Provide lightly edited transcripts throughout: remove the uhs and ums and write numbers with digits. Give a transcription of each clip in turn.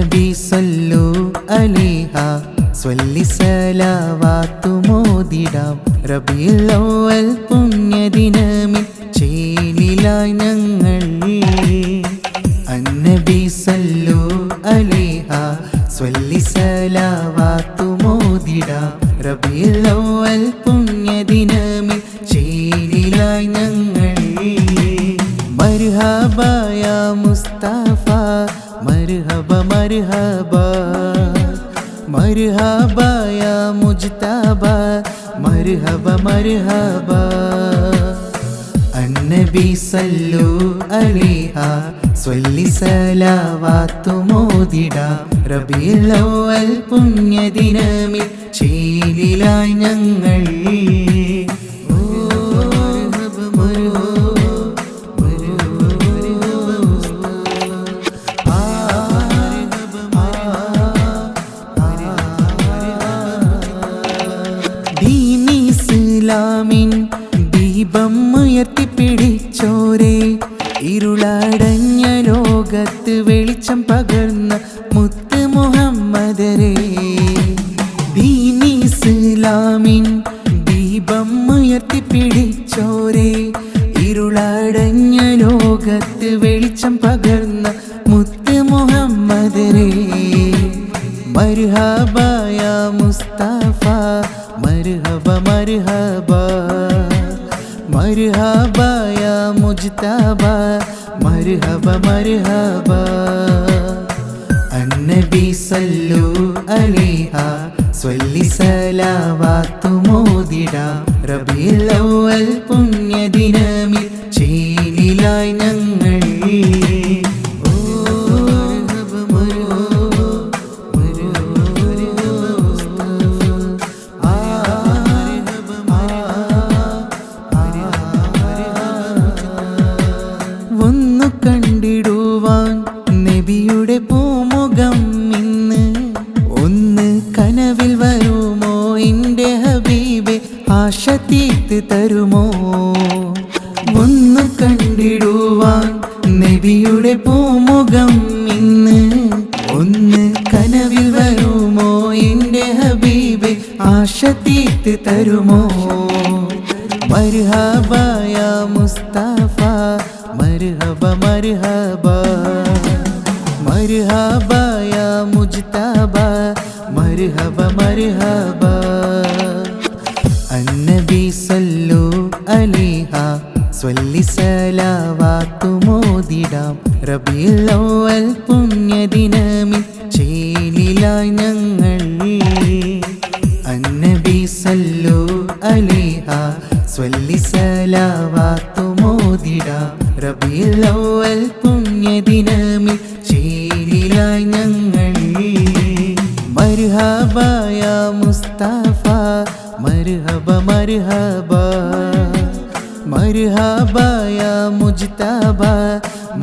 النبي صلوا عليها സ്വല്ലി സലാവാത്തു മോദിടാം റബീഉൽ അവ്വൽ പുണ്യദിനമിൽ ചേലിലായി ഞങ്ങൾ അന്നബി സല്ലു അലൈഹ സ്വല്ലി സലാവാത്തു മോദിടാം റബീഉൽ അവ്വൽ പുണ്യദിനമിൽ ചേലിലായി ഞങ്ങൾ മർഹബ യാ മുസ്തഫ മർഹബ മർഹബ മർഹബ യാ മുജ്തബ മർഹബ മർഹബ അന്നബി സല്ലു അലൈഹ സ്വല്ലി സലാവാത്തു മോദിടാം റബീഉൽ അവ്വൽ പുണ്യദിനമിൽ ചേലിലായി ഞങ്ങൾ ഇസ്ലാമിൻ ദീപം ഉയർത്തിപ്പിടിച്ചോരേ ഇരുളടഞ്ഞ ലോകത്ത് വെളിച്ചം പകർന്ന മുത്ത് മുഹമ്മദരേ ദീനി ഇസ്ലാമിൻ ദീപം ഉയർത്തിപ്പിടിച്ചോരേ ഇരുളടഞ്ഞ ലോകത്ത് വെളിച്ചം പകർന്ന മുത്ത് മുഹമ്മദരേ മർഹബ യാ മുസ്തഫ മർഹബ മർഹബ മർഹബ യാ മുജ്തബ മർഹബ മർഹബ അന്നബി സല്ലു അലൈഹ സ്വല്ലി സലാവാത്തു മോദിടാം റബീഉൽ അവ്വൽ പുണ്യദിനമിൽ ചേലിലായി ഞങ്ങൾ കണ്ടിടുവാൻ നബിയുടെ പൂമുഖം ഇന്ന് ഒന്ന് കനവിൽ വരുമോ എൻ്റെ ഹബീബെ ആശ തീർത്ത് തരുമോ ഒന്ന് കണ്ടിടുവാൻ നബിയുടെ പൂമുഖം ഇന്ന് ഒന്ന് കനവിൽ വരുമോ എൻ്റെ ഹബീബെ ആശ തീർത്ത് തരുമോ മർഹബ യാ മുസ്തഫ മർഹബ മർഹബ മർഹബ യാ മുജ്തബ മർഹബ മർഹബ അന്നബി സല്ലു അലൈഹ സ്വല്ലി സലാവാത്തു മോദിടാം റബീഉൽ അവ്വൽ പുണ്യദിനമിൽ ചേലിലായി ഞങ്ങൾ അന്നബി സല്ലു അലൈഹ സ്വല്ലി സലാവാത്തു മോദിടാം റബീഉൽ അവ്വൽ പുണ്യദിനമിൽ ചേലിലായി ഞങ്ങൾ മർഹബ യാ മുസ്തഫ മർഹബ മർഹബ മർഹബ യാ മുജ്തബ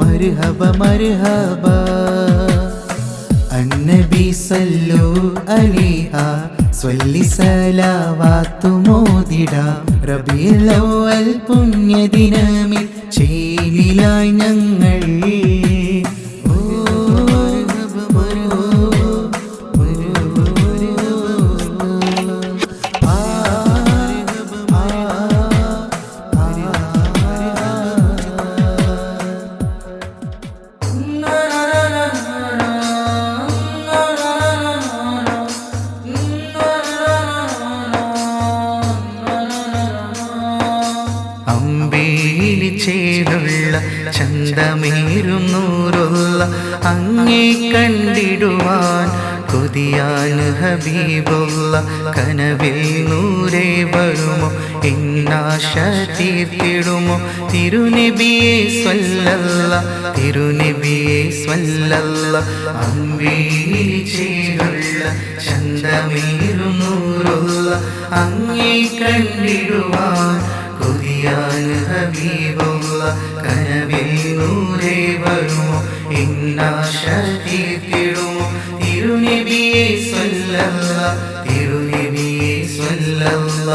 മർഹബ മർഹബ അന്നബി സല്ലു അലൈഹ സ്വല്ലി സലാവാത്തു മോദിടാം റബീഉൽ അവ്വൽ പുണ്യദിനമിൽ ചേലിലായി ഞങ്ങൾ അമ്പേലി ചേലുള്ള ചന്തമേറും നൂറുള്ള അങ്ങേ കണ്ടിടുവാൻ കൊതിയാണ് ഹബീബുള്ള കനവിൽ നൂരേ വരുമോ എന്നാശ തീർത്തിടുമോ തിരുനബിയെ സ്വല്ലല്ല തിരുനബിയെ സ്വല്ലല്ല അമ്പേലി ചേലുള്ള ചന്തമേറും നൂറുള്ള അങ്ങേ കണ്ടിടുവാൻ കൊതിയാണ് ഹബീബുള്ള കനവിൽ നൂരേ വരുമോ എന്നാശ തീർത്തിടുമോ തിരുനബിയെ സ്വല്ലല്ല തിരുനബിയെ സ്വല്ലല്ല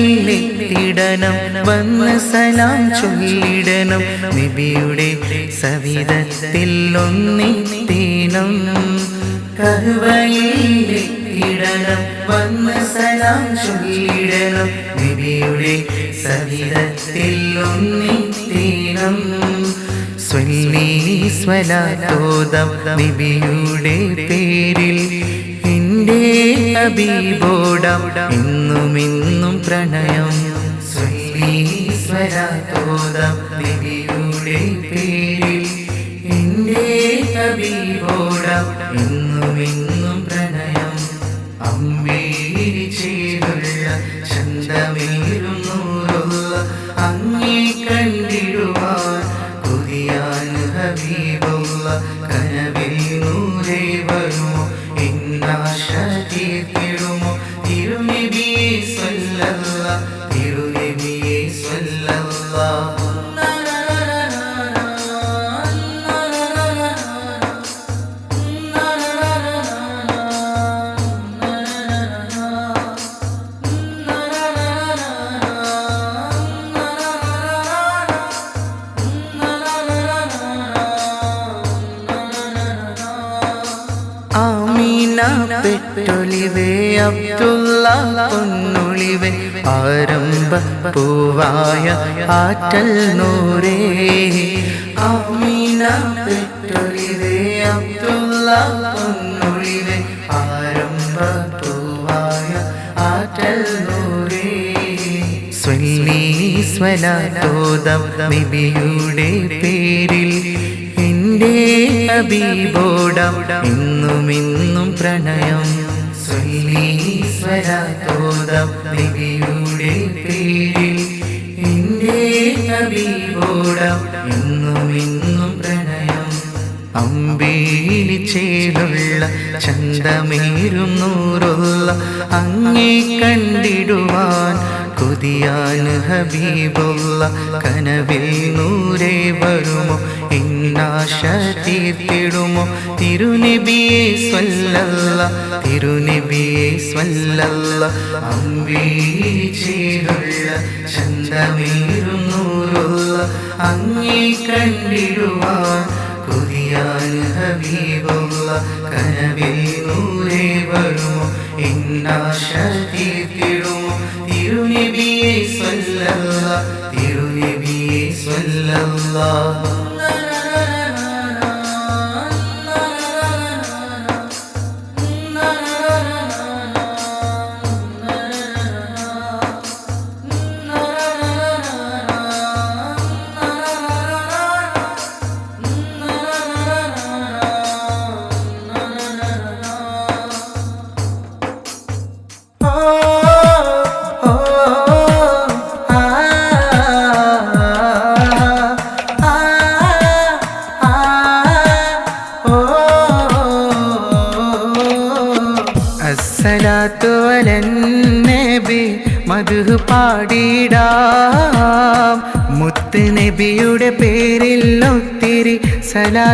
കഅബയിലെത്തിടണം വന്ന് സലാം ചൊല്ലിടണം നബിയുടെ സവിധത്തിൽ ഒന്നിത്തീണം കഅബയിലെത്തിടണം വന്ന് സലാം ചൊല്ലിടണം നബിയുടെ സവിധത്തിൽ ഒന്നിത്തീണം സ്വല്ലി സ്വലാത്തോദം നബിയുടെ പേരിൽ എൻ്റെ ഹബീബോടാം എന്നുമെന്നും പ്രണയം സ്വല്ലി സ്വലാത്തോദം നബിയുടെ പേരിൽ എൻ്റെ ഹബീബോടാം എന്നുമെന്നും പ്രണയം അമ്പേരി ചേരുള്ള ചന്തമേറും നൂറുള്ള അങ്ങേ കണ്ടിടുവാൻ കൊതിയാണ് ഹബീബുള്ള കനവിൽ നൂരേ വരുമോ എന്നാശ തീർത്തിടുമോ തിരുനബിയെ സ്വല്ലല്ലാഹ് തിരുനബിയെ സ്വല്ലല്ലാഹ് ആമീന പെട്ടൊളിവേ അബ്ദുള്ള പൊന്നൊളിവേ ആരംഭ പൂവായ ആറ്റൽ നൂറേ ആമീന പെട്ടൊളിവേ അബ്ദുള്ള പൊന്നൊളിവേ ആരംഭ പൂവായ ആറ്റൽ നൂറേ സ്വല്ലി സ്വലാത്തോദം നബിയുടെ പേരിൽ എൻ്റെ ഹബീബോടാം എന്നുമെന്നും പ്രണയം സ്വല്ലി സ്വലാത്തോദം നബിയുടെ പേരിൽ എൻ്റെ ഹബീബോടാം എന്നുമെന്നും പ്രണയം അമ്പേലി ചേലുള്ള ചന്തമേറും നൂറുള്ള അങ്ങേ കണ്ടിടുവാൻ കൊതിയാണ് ഹബീബുള്ള കനവിൽ നൂരേ വരുമോ എന്നാശ തീർത്തിടുമോ തിരുനബിയെ സ്വല്ലല്ലാഹ് തിരുനബിയെ സ്വല്ലല്ലാഹ് അമ്പേലി ചേലുള്ള ചന്തമേറും നൂറുള്ള അങ്ങേ കണ്ടിടുവാൻ കൊതിയാണ് ഹബീബുള്ള കനവിൽ നൂരേ വരുമോ എന്നാശ തീർത്തിടുമോ തിരുനബിയെ സ്വല്ലല്ലാഹ് തിരുനബിയെ സ്വല്ലല്ലാഹ് അസ്സലാത്തു അലന്നബി മദ്ഹ് പാടിടാം മുത്ത് നബിയുടെ പേരിൽ ഒത്തിരി സലാത്തോതിടാം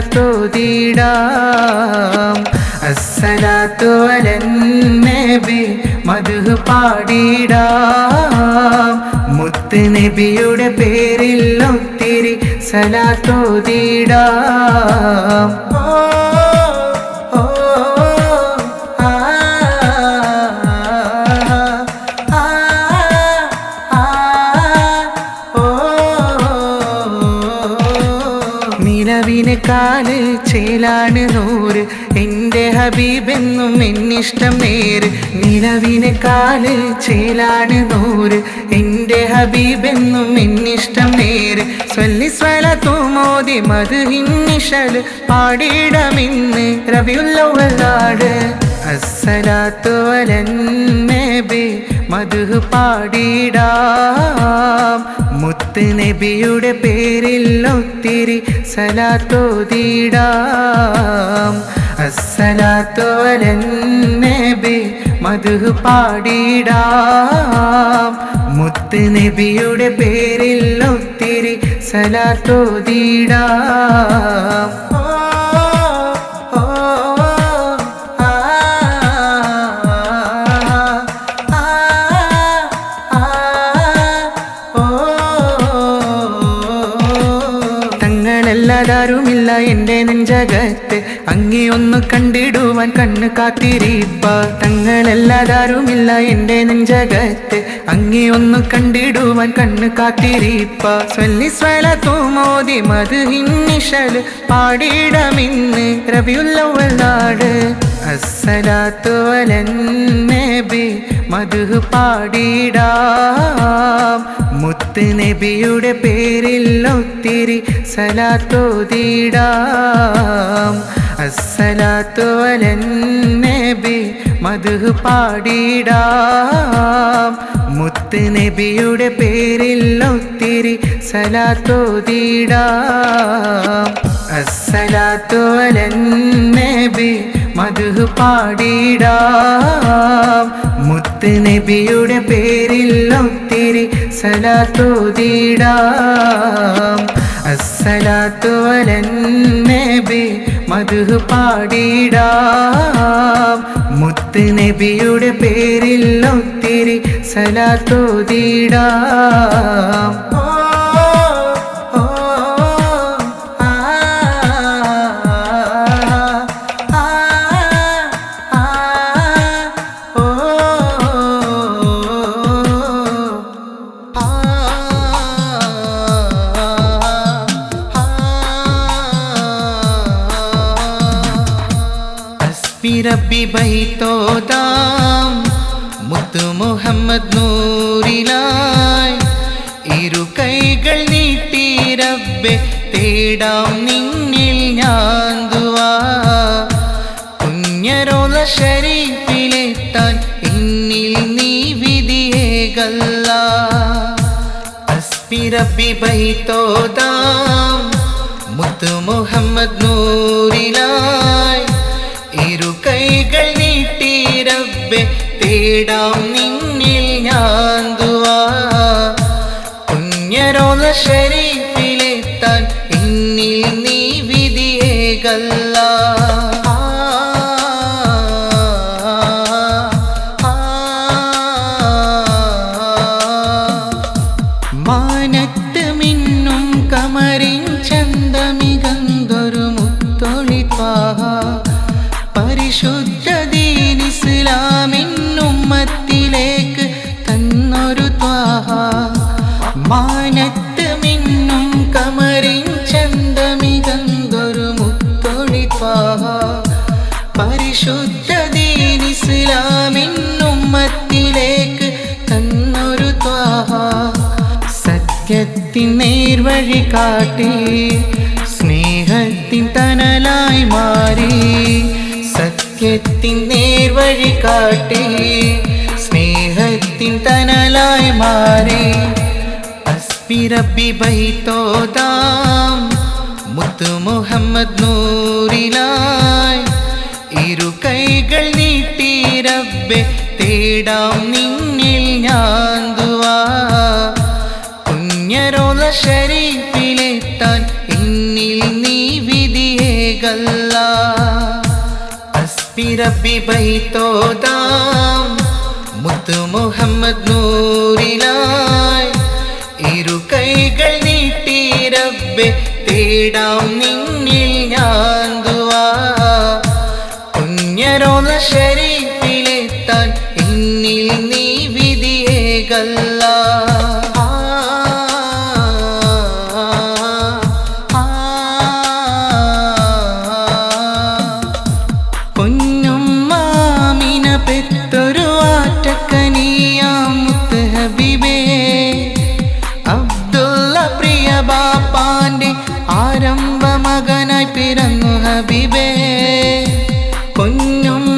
അസ്സലാത്തു അലന്നബി മദ്ഹ് പാടിടാം മുത്ത് നബിയുടെ പേരിൽ ഒത്തിരി സലാത്തോതിടാം നിലവിനെക്കാല് ചേലാണ് നൂറ് എൻ്റെ ഹബീബെന്നും എന്നിഷ്ടം നേര് നിലവിനെക്കാല് ചേലാണ് നൂറ് എൻ്റെ ഹബീബെന്നും എന്നിഷ്ടം നേര് സ്വല്ലി സ്വലാത്തു മോദി മദ്ഹിൻ നിശല് പാടിടമിന്ന് റബിയുല്ലവ്വലാണ് അസ്സലാത്തു അലന്നബി മദ്ഹ് പാടിടാം മുത്ത് നബിയുടെ പേരിൽ ഒത്തിരി സലാത്തോതിടാം അസ്സലാത്തു അലന്നബി മദ്ഹ് പാടിടാം മുത്ത് നബിയുടെ പേരിൽ ഒത്തിരി സലാത്തോതിടാം തങ്ങളല്ലാതാരുമില്ല എൻ്റെ നെഞ്ചകത്ത് അങ്ങേ ഒന്ന് കണ്ടിടുവാൻ കണ്ണ് കാത്തിരിപ്പ തങ്ങളല്ലാതാരുമില്ല എൻ്റെ നെഞ്ചകത്ത് അങ്ങേ ഒന്ന് കണ്ടിടുവാൻ കണ്ണ് കാത്തിരിപ്പ സ്വല്ലി സ്വലാത്തു മോദി മദ്ഹിന്നിശൽ പാടിടമിന്ന് റബിയുൽ അവ്വൽ നാട് അസ്സലാത്തു അലൻ നബി മദ്ഹ് പാടിടാം മുത്ത് നബിയുടെ പേരിൽ ഒത്തിരി സലാത്തോതിടാം അസ്സലാത്തു അലൻ നബി മദ്ഹ് പാടിടാം മുത്ത് നബിയുടെ പേരിൽ ഒത്തിരി സലാത്തോതിടാം അസ്സലാത്തു അലൻ നബി മദ്ഹ് പാടിടാം മുത്ത് നബിയുടെ പേരിൽ ഒത്തിരി സലാത്തോതിടാം അസ്സലാത്തു അലൻ നബി മദ്ഹ് പാടിടാം മുത്ത് നബിയുടെ പേരിൽ ഒത്തിരി സലാത്തോതിടാം റബ്ബി ബൈത്തോദാം മുത്തു മുഹമ്മദ് നൂറിലായി ഇരു കൈകൾ നീട്ടി റബ്ബെ തേടാം നിന്നിൽ ഞാൻ ദുആ പുണ്യറോള ശരീഫിലെത്താൻ എന്നിൽ നീ വിധിയേകല്ല അസ്ബി റബ്ബി ബൈത്തോദാം മുത്തു മുഹമ്മദ് നൂറിലായി ഇരു കൈകൾ നീട്ടി റബ്ബെ തേടാം നിന്നിൽ ഞാൻ ദുആ പുണ്യറോള ശരീഫിലെത്താൻ എന്നിൽ നീ വിധിയേകല്ല മാനത്ത് മിന്നും കമറിൻ ചന്തമികന്തൊരു മുത്തൊളി ത്വാഹ പരിശുദ്ധ ദീൻ ഇസ്ലാമിൻ ഉമ്മത്തിലേക്ക് തന്നൊരു ത്വാഹ മാനത്ത് മിന്നും കമറിൻ ചന്തമികന്തൊരു മുത്തൊളി ത്വാഹ പരിശുദ്ധ ദീൻ ഇസ്ലാമിൻ ഉമ്മത്തിലേക്ക് തന്നൊരു ത്വാഹ സത്യത്തിൻ നേർവഴി കാട്ടി സ്നേഹത്തിൻ തണലായി മാറി സത്യത്തിൻ നേർവഴി കാട്ടി സ്നേഹത്തിൻ തണലായി മാറി അസ്ബി റബ്ബി ബൈത്തോദാം മുത്തു മുഹമ്മദ് നൂറിലായി ഇരു കൈകൾ നീട്ടി റബ്ബെ തേടാം നിന്നിൽ ഞാൻ ദുആ പുണ്യറോള ശരീഫിലെത്താൻ എന്നിൽ നീ വിധിയേകല്ല അസ്ബി റബ്ബി ബൈത്തോദാം മുത്തു മുഹമ്മദ് നൂറിലായി ഇരു കൈകൾ നീട്ടി റബ്ബെ തേടാം നിന്നിൽ ഞാൻ ദുആ പുണ്യറോള ശരീഫിലെത്താൻ എന്നിൽ നീ വിധിയേകല്ല ആരംഭ മകനായി പിറന്നു ഹബീബേ പൊന്നുമ്മാമിന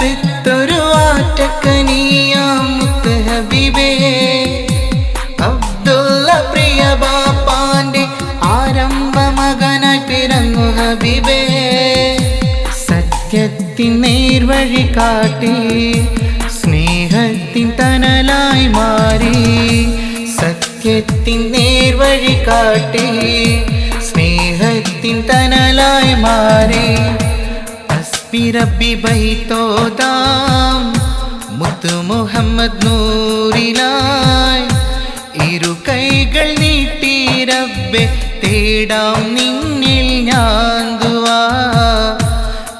പെത്തൊരു ആറ്റക്കനിയാം മുത്ത് ഹബീബേ അബ്ദുള്ള പ്രിയ ബാപ്പാന്റെ ആരംഭ മകനായി പിറന്നു ഹബീബേ സത്യത്തിൻ നേർവഴി കാട്ടി സ്നേഹത്തിൻ തണലായി മാറി സത്യത്തിൻ നേർവഴി കാട്ടി സ്നേഹത്തിൻ തണലായി മാറി അസ്ബി റബ്ബി ബൈത്തോദാം മുത്തു മുഹമ്മദ് നൂറിലായി ഇരു കൈകൾ നീട്ടി റബ്ബെ തേടാം നിന്നിൽ ഞാൻ ദുആ.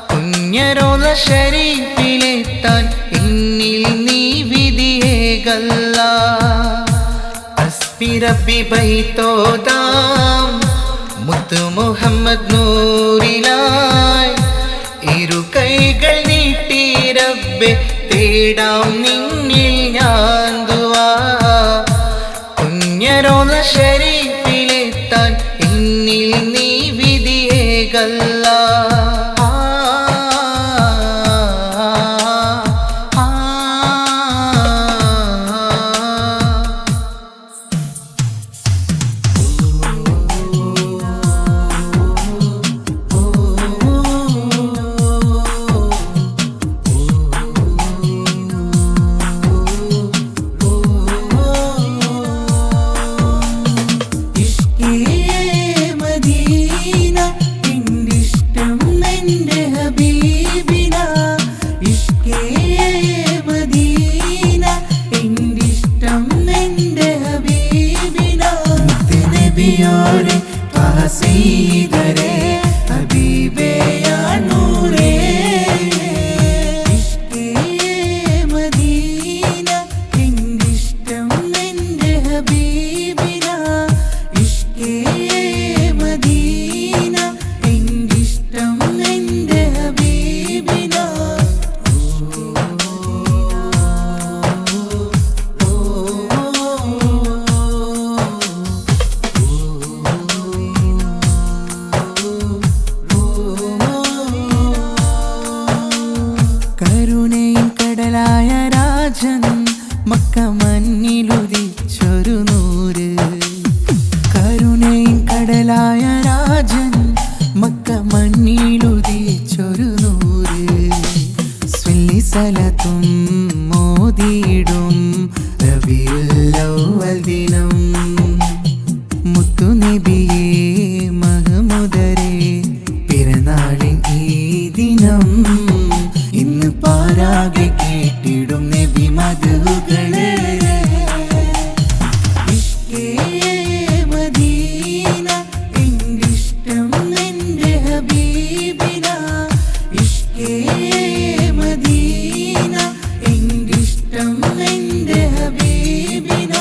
പുണ്യരോള ശരീഫിലെത്താൻ എന്നിൽ നീ വിധിയേകല്ലാ. ഹസ്ബി റബ്ബി ബൈത്തോദാം മുത്തു മുഹമ്മദ് നൂറിലായി ഇരു കൈകൾ നീട്ടി റബ്ബേ തേടാം നിന്നിൽ ഞാൻ ദുആ. പുണ്യരോള ശരീഫിലെത്താൻ എന്നിൽ നീ വിധിയേകല്ലാ. മക്ക മണ്ണിലുദിച്ചൊരു നൂറ്. കരുണയിൻ കടലായ രാജൻ മക്ക മണ്ണിലുദിച്ചൊരു നൂറ്. സ്വല്ലിസലത്തും മോദിയിടും റബീഉൽ അവ്വൽ ദിനം. മുത്തുനബിയേ മഹ്മൂദരേ പിറന്നാളിൻ ഈ ദിനം. ഇന്ന് പാരാകെ കേട്ടിടും നബി മദ്ഹുകളെ. ഇഷ്കേ മദീന എന്റിഷ്ടം എൻ്റെ ഹബീബിന. ഇഷ്കേ മദീന എന്റിഷ്ടം എൻ്റെ ഹബീബിന.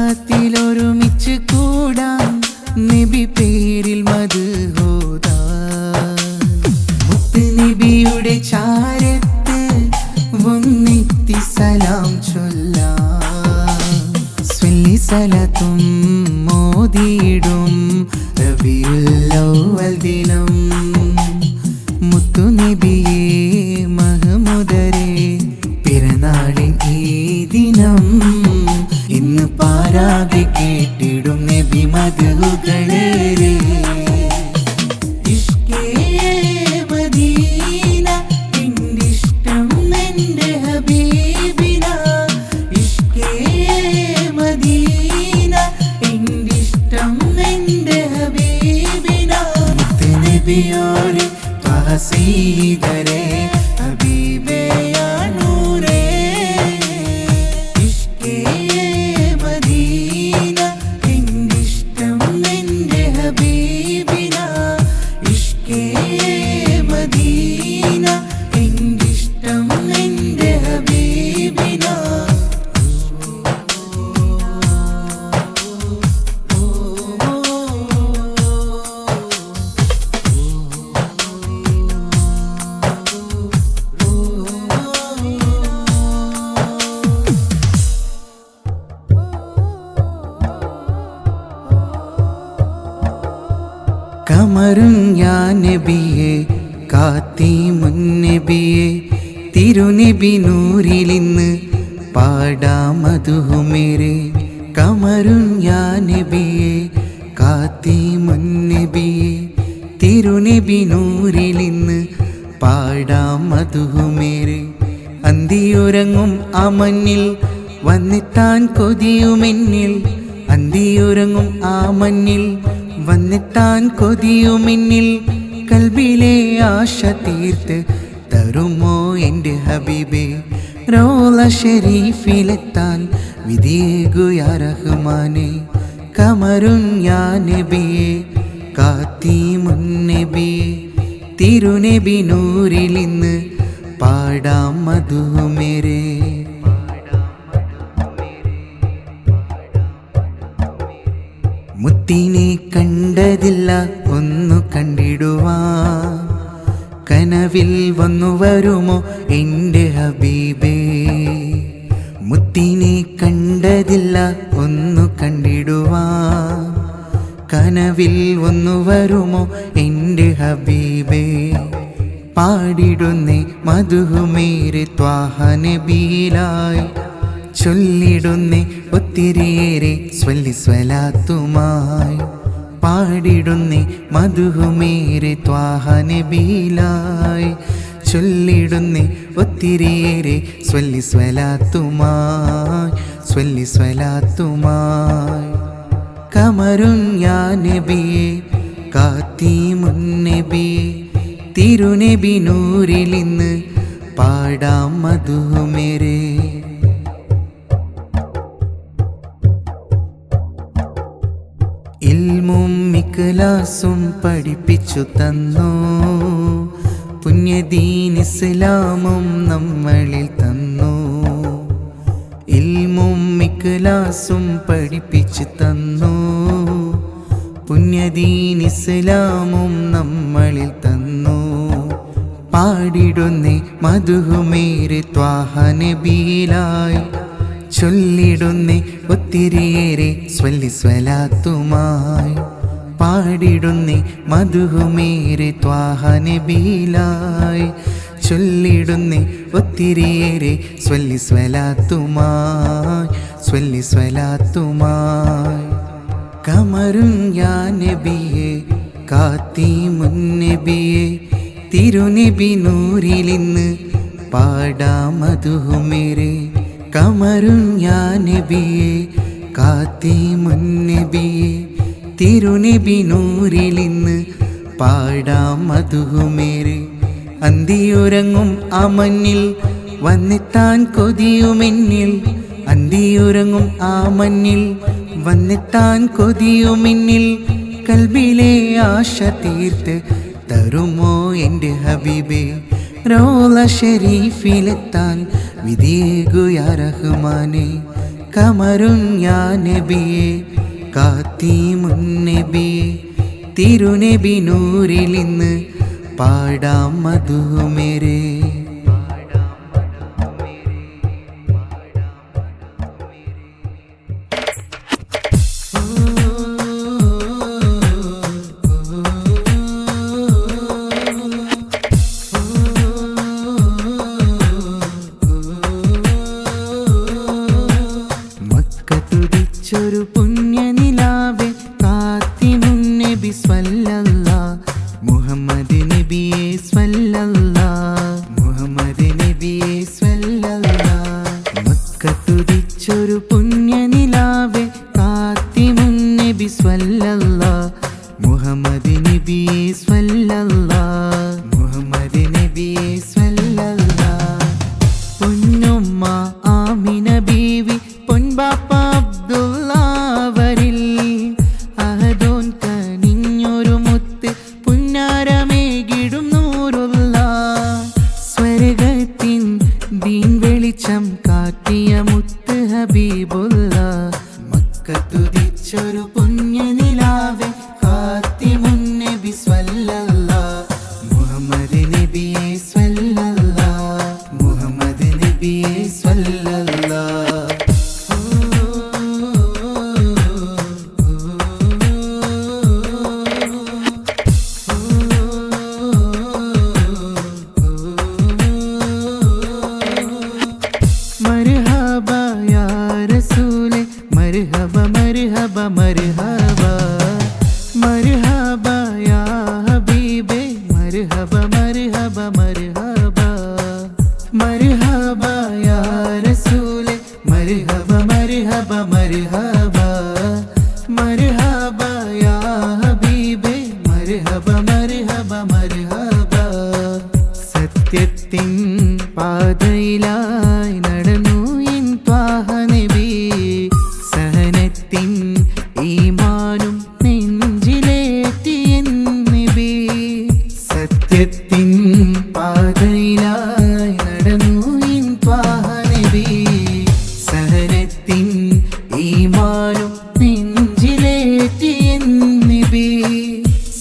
ഷഫാത്തിലൊരുമിച്ച് കൂടാം നബി പേരിൽ മദ്ഹൂദാൻ. മുത്ത് നബിയുടെ ചാരത്ത് വന്നെത്തി സലാം ചൊല്ലാം. സ്വല്ലിസലത്തും മോദിയിടും റബീഉൽ അവ്വൽ ദിനം. മുത്തു നബിയേ മഹ്മൂദരേ പിറന്നാളിൻ ഈ ദിനം. ഇന്ന് പാരാകെ കേട്ടിടും നബി മദ്ഹുകളെ. ഇഷ്കേ മദീന എന്റിഷ്ടം എൻ്റെ ഹബീബിന. ഇഷ്കേ മദീന എന്റിഷ്ടം എൻ്റെ ഹബീബിന. മുത്ത് നബിയോരെ ത്വഹ സീദരേ ഹബീബേ യാ നൂറേ. ഇഷ്കേ മദീന എന്റിഷ്ടം എൻ്റെ ഹബീബിന. ഇഷ്കേ മദീന എന്റിഷ്ടം എൻ്റെ ഹബീബിന. കമറും യാ നബിയേ കാത്തിമുൻ നബിയേ. തിരുനബി നൂറിലിന്ന് പാടാം മദ്ഹുമേരെ. കമറും യാ നബിയേ കാത്തിമുൻ നബിയേ. തിരുനബി നൂറിലിന്ന് പാടാം മദ്ഹുമേരെ. അന്തിയുറങ്ങും ആ മണ്ണിൽ വന്നെത്താൻ കൊതിയുമെന്നിൽ. അന്തിയുറങ്ങും ആ മഞ്ഞിൽ വന്നെത്താൻ കൊതിയുമെന്നിൽ കൽബിലെ ആശ തീർത്ത് തരുമോ എൻ്റെ ഹബീബേ റൗള ഷരീഫിലെത്താൻ വിധിയേകു യാ റഹ്മാനേ കമറുൻ യാ നബിയേ കാത്തിമുൻ നബിയേ തിരുനബി നൂറിലിന്ന് പാടാം മധുമേരേ മുത്തിനെ കണ്ടതില്ല ഒന്നു കണ്ടിടുവാൻ കനവിൽ വന്നു വരുമോ എൻ്റെ ഹബീബേ മുത്തിനെ കണ്ടതില്ല ഒന്നു കണ്ടിടുവാൻ കനവിൽ വന്നു വരുമോ എൻ്റെ ഹബീബേ പാടിടുന്നേ മധുമേരെ ത്വാഹ നബിയിലായി ചൊല്ലിടുന്നേ ഒത്തിരിയേറെ സ്വല്ലി സ്വലാത്തുമായി പാടിടുന്നേ മധുമേരെ ത്വാഹ നബിയിലായി ചൊല്ലിടുന്നേ ഒത്തിരിയേറെ സ്വല്ലി സ്വലാത്തുമായി കമറുൻ യാ നബിയേ കാത്തിമുൻ നബിയേ തിരുനബി നൂറിലിന്ന് പാടാം മധുമേരേ ഇൽമും ഇഖ്ലാസും പഠിപ്പിച്ചു തന്നു പുണ്യദീൻ ഇസ്ലാമും നമ്മളിൽ തന്നു ഇൽമും ഇഖ്ലാസും പഠിപ്പിച്ചു തന്നു പുണ്യദീൻ ഇസ്ലാമും നമ്മളിൽ തന്നു പാടിടുന്നേ മധുമേരെ ത്വാഹ നബിയിലായി ചൊല്ലിടുന്നേ ഒത്തിരിയേറെ സ്വല്ലി സ്വലാത്തുമായി പാടിടുന്നേ മധുമേരെ ത്വാഹ നബിയിലായി ചൊല്ലിടുന്നേ ഒത്തിരിയേറെ സ്വല്ലി സ്വലാത്തുമായി കമറുൻ യാ നബിയേ കാത്തിമുൻ നബിയേ തിരുനബി നൂറിലിന്ന് പാടാം മധുമേരേ കമറുൻ യാ നബിയേ കാത്തിമുൻ നബിയേ തിരുനബി നൂറിലിന്ന് പാടാം മധുമേരേ അന്തിയുറങ്ങും ആ മഞ്ഞിൽ വന്നെത്താൻ കൊതിയുമെന്നിൽ അന്തിയുറങ്ങും ആ മഞ്ഞിൽ വന്നെത്താൻ കൊതിയുമെന്നിൽ കൽബിലെ ആശ തീർത്ത് തരുമോ എൻ്റെ ഹബീബേ റൗള ഷരീഫിലെത്താൻ വിധിയേകു യാ റഹ്മാനേ കമറുൻ യാ നബിയേ കാത്തിമുൻ നബിയേ തിരുനബി നൂറിലിന്ന് പാടാം മധുമേരേ മക്കത്തുദിച്ചൊരു പുണ്യനിലാവേ കാത്തിമുൻ നബി സ്വല്ലല്ലാഹ് മുഹമ്മദ് നബിയേ സ്വല്ലല്ലാഹ് മുഹമ്മദ് നബിയേ സ്വല്ലല്ലാഹ് മക്കത്തുദിച്ചൊരു പുണ്യനിലാവേ കാത്തിമുൻ നബി സ്വല്ലല്ലാഹ് മുഹമ്മദ് നബിയേ സ്വല്ലല്ലാഹ് മുഹമ്മദ് നബിയേ സ്വല്ലല്ലാഹ് പൊന്നുമ്മ ആമിന ബീവി പൊൻപാപ്പ അബ്ദുള്ളാവരിൽ അഹദോൻ കനിഞ്ഞൊരു മുത്ത് പുന്നാരമേകിടും നൂറുള്ള സ്വർഗത്തിൻ ദീൻ വെളിച്ചം കാട്ടിയ മുത്ത് ഹബീബുള്ള മക്കത്തുദിച്ചൊരു പുണ്യനിലാവേ കാത്തിമുൻ നബി സ്വല്ലല്ലാഹ് മുഹമ്മദ് നബിയേ സ്വല്ലല്ലാഹ് മുഹമ്മദ് നബിയേ സ്വല്ലല്ലാഹ് മർഹബാ യാ റസൂലേ മർഹബ മർഹബ മർഹബ മർഹബ യാ ഹബീബേ മർഹബ മർഹബ മർഹബ മർഹബ യാ റസൂലേ മർഹബ മർഹബ മർഹബ പാതയിലായി നടന്നു എൻ ത്വാഹ നബി. സഹനത്തിൻ ഈമാനും നെഞ്ചിലേറ്റി എൻ നബി. സത്യത്തിൻ പാതയിലായി നടന്നു എൻ ത്വാഹ നബി. സഹനത്തിൻ ഈമാനും നെഞ്ചിലേറ്റി എൻ നബി.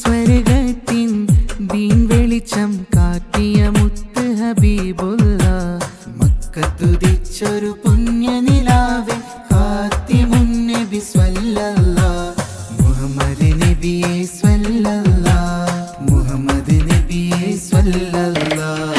സ്വർഗത്തിൻ ദീൻ വെളിച്ചം കാട്ടിയ മുത്ത് ഹബീബുള്ള. മക്കത്തുദിച്ചൊരു പുണ്യനിലാവേ ഖാതിമുൻ നബി സ്വല്ലല്ലാഹ്. മുഹമ്മദ് നബിയെ സ്വല്ലല്ലാഹ്. മുഹമ്മദ് നബിയെ സ്വല്ലല്ലാഹ്.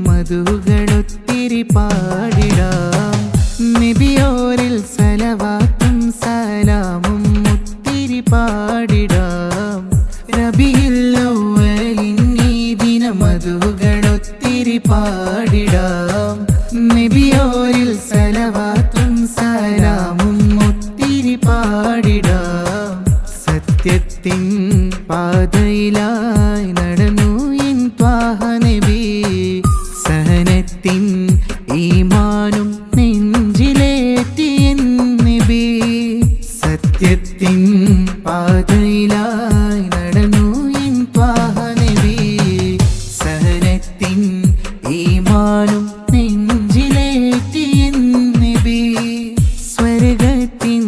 മധുകളൊത്തിരി പാടിടാം. നബിയോരിൽ സലവാത്തും സലാമും ഒത്തിരി പാടിടാം. റബീഉൽ അവ്വലിൻ ഈ ദിനം മധുകളൊത്തിരി പാടിടാം. നബിയോരിൽ സലവാത്തും സലാമും ഒത്തിരി പാടിടാം. സത്യത്തിൻ പാതയിലായി നടന്നു എൻ ത്വാഹ നബി. സഹനത്തിൻ ഈമാനും നെഞ്ചിലേറ്റി എൻ നബി. സത്യത്തിൻ പാതയിലായി നടന്നു എൻ ത്വാഹ നബി. സഹനത്തിൻ ഈമാനും നെഞ്ചിലേറ്റി എൻ നബി. സ്വർഗത്തിൻ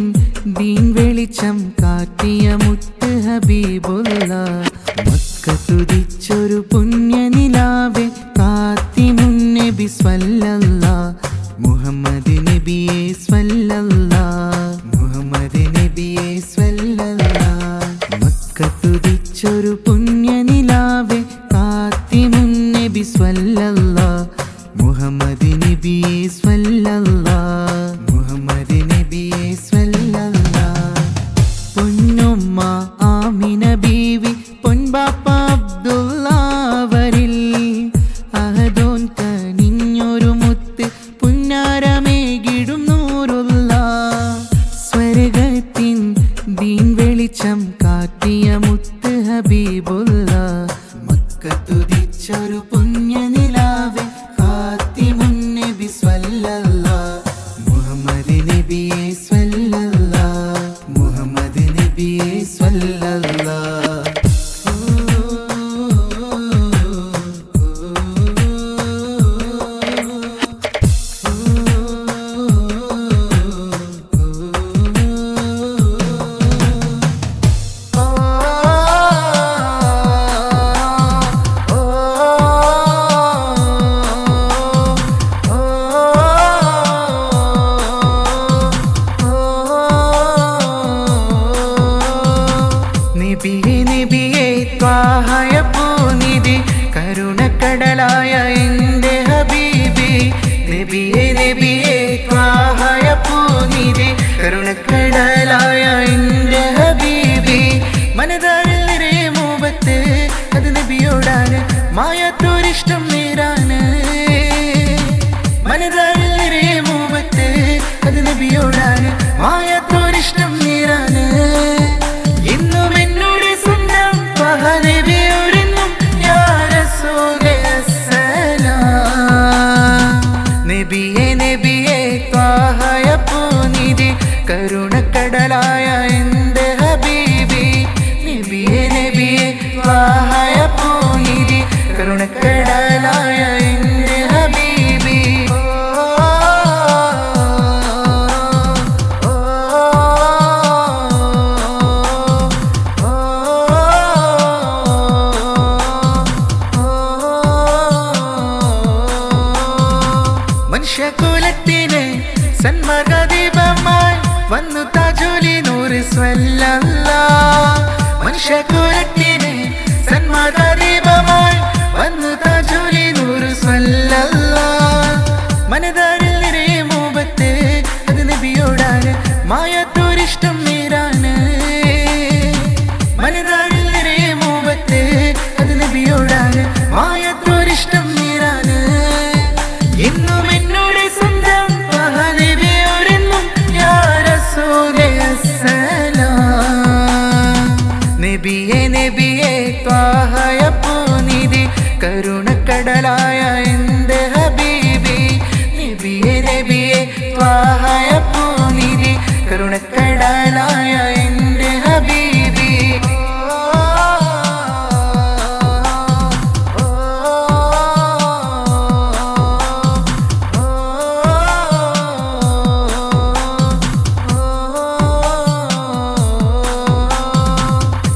ദീൻ വെളിച്ചം കാട്ടിയ മുത്ത് ഹബീബുള്ള. മക്കത്തുദിച്ചൊരു പുണ്യനിലാവേ ഖാതിമുൻ നബി സ്വല്ലല്ലാഹ്. മുഹമ്മദ് നബിയെ സ്വല്ലല്ലാഹ്. മുഹമ്മദ് നബിയെ സ്വല്ലല്ലാഹ്. മക്കത്തുദിച്ചൊരു പുണ്യനിലാവേ ഖാതിമുൻ നബി സ്വല്ലല്ലാഹ്. മുഹമ്മദ് നബിയെ സ്വല്ലല്ലാഹ്. മുഹമ്മദ് നബിയെ സ്വല്ലല്ലാഹ്. പൊന്നുമ്മ ആമിന ബീവി പൊൻപാപ്പ അബ്ദുള്ളവരിൽ അഹദോൻ കനിഞ്ഞൊരു മുത്ത് പുന്നാരമേകിടും നൂറുള്ള. സ്വർഗത്തിൻ ദീൻ വെളിച്ചം കാട്ടിയ മുത്ത് ഹബീബുള്ള. മക്കത്തുദിച്ചൊരു പുണ്യനിലാവേ ഖാതിമുൻ നബി സ്വല്ലല്ലാഹ്. മുഹമ്മദ് നബിയെ സ്വല്ലല്ലാഹ്. മുഹമ്മദ് നബിയെ സ്വല്ലല്ലാഹ്. നബിയേ നബിയേ ത്വാഹയ പൂനിധി കരുണക്കടലായ എൻ്റെ ഹബീബി. നബിയേ നബിയേ ത്വാഹയ പൂനിധി കരുണക്കടലായ എൻ്റെ ഹബീബി. മനതാരിൽ നിറയെ മൂബത്ത് അത് നബിയോടാണ് മായാത്തോരിഷ്ടം നേരാണ്. മനതാരിൽ നിറയെ മൂബത്ത് അത് നബിയോടാണ് മായാത്തോരിഷ്ടം നേരാണ്. ഇന്നും എന്നോട് സ്വന്തം ത്വാഹ നബിയോരെന്നും യാ റസൂലേ അസ്സലാം. നബിയേ നബിയേ ത്വാഹയ പൂനിധി കരുണക്കടലായ എൻ്റെ ഹബീബി. നബിയേ നബിയേ ത്വാഹയ പൂനിധി കരുണക്കടലായ എൻ്റെ ഹബീബി. മനുഷ്യകുലത്തിന് സന്മാർഗദീപമായി വന്നു താജുലി നൂറ് സ്വല്ലല്ലാഹ്. മനുഷ്യകുലത്തിന് സന്മാർഗദീപമായി വന്നു താജുലി നൂറ് സ്വല്ലല്ലാഹ്. മനതാരിൽ നിറയെ മൂബത്ത് അത് നബിയോടാണ് മായാത്തോരിഷ്ടം നേരാണ്. മനതാരിൽ നിറയെ മൂബത്ത് അത് നബിയോടാണ് മായാത്തോരിഷ്ടം നേരാണ്. അസ്സലാം. നബിയെ നബിയെ ത്വാഹയ പൂനിധി കരുണക്കടലായ എൻ്റെ ഹബീബി. നബിയെ നബിയെ ത്വാഹയ പൂനിധി കരുണക്കടലായ എൻ്റെ ഹബീബി.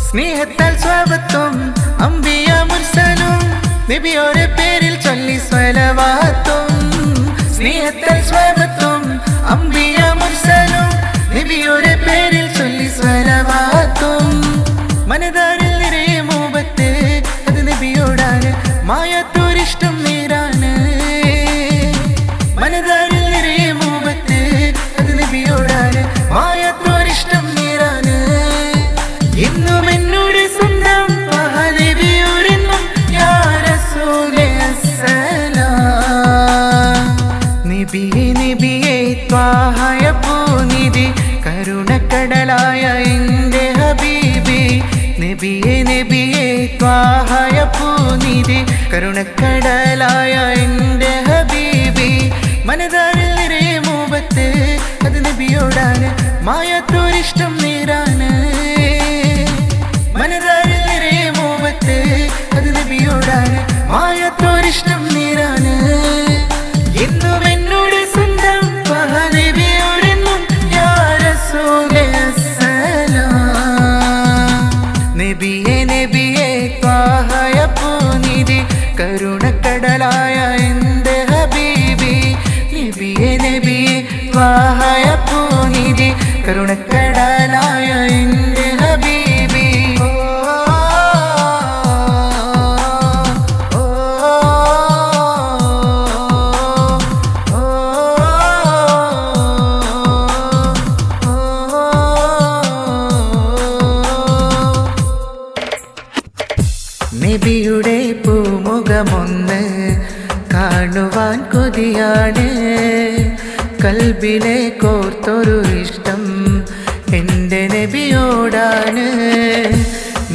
സ്നേഹത്താൽ സ്വാഗതം അംബിയ മുർസലും നബിയോരെ പേരിൽ ചൊല്ലി സ്വലവാത്തും. സ്നേഹത്താൽ സ്വാഗതം അംബിയ മുർസലും നബിയോരെ പേരിൽ ചൊല്ലി സ്വലവാത്തും. മനതാരിൽ നിറയെ മൂബത്ത് അത് നബിയോടാണ്, മായാത്തോരിഷ്ടം നേരാണ്. മനതാരിൽ നിറയെ മൂബത്ത് അത് നബിയോടാണ്, മായാത്തോരിഷ്ടം നേരാണ്. എന്നും എന്നോട് സ്വന്തം നബിയോരെന്നും യാ റസൂലേ അസ്സലാം. നബിയെ നബിയെ ത്വാഹയ പൂനിധി കരുണക്കടലായ എൻ്റെ ഹബീബി. നബിയെ നബിയെ ത്വാഹയ പൂനിധി കരുണക്കടലായ എൻ്റെ ഹബീബി. മനതാരിൽ നിറയെ മൂബത്ത് അത് നബിയോടാണ്, മായാത്തോരിഷ്ടം നേരാണ്. മനതാരിൽ നിറയെ മൂബത്ത് അത് നബിയോടാണ്, മായാത്തോരിഷ്ടം നേരാണ്. എന്നും എന്നോട് സ്വന്തം നബിയോരെന്നും യാ റസൂലേ അസ്സലാം. നബിയെ നബിയെ ത്വാഹയ പൂനിധി കരുണക്കടലായ എൻ്റെ ഹബീബി. നബിയെ നബിയെ ത്വാഹയ പൂനിധി കരുണക്കടലായ എൻ്റെ ഹബീബി. നബിയുടെ പൂമുഖമൊന്ന് കാണുവാൻ കൊതിയാണ്, കൽബിലെ കോർത്തൊരു ഇഷ്ടം എൻ്റെ നബിയോടാണ്.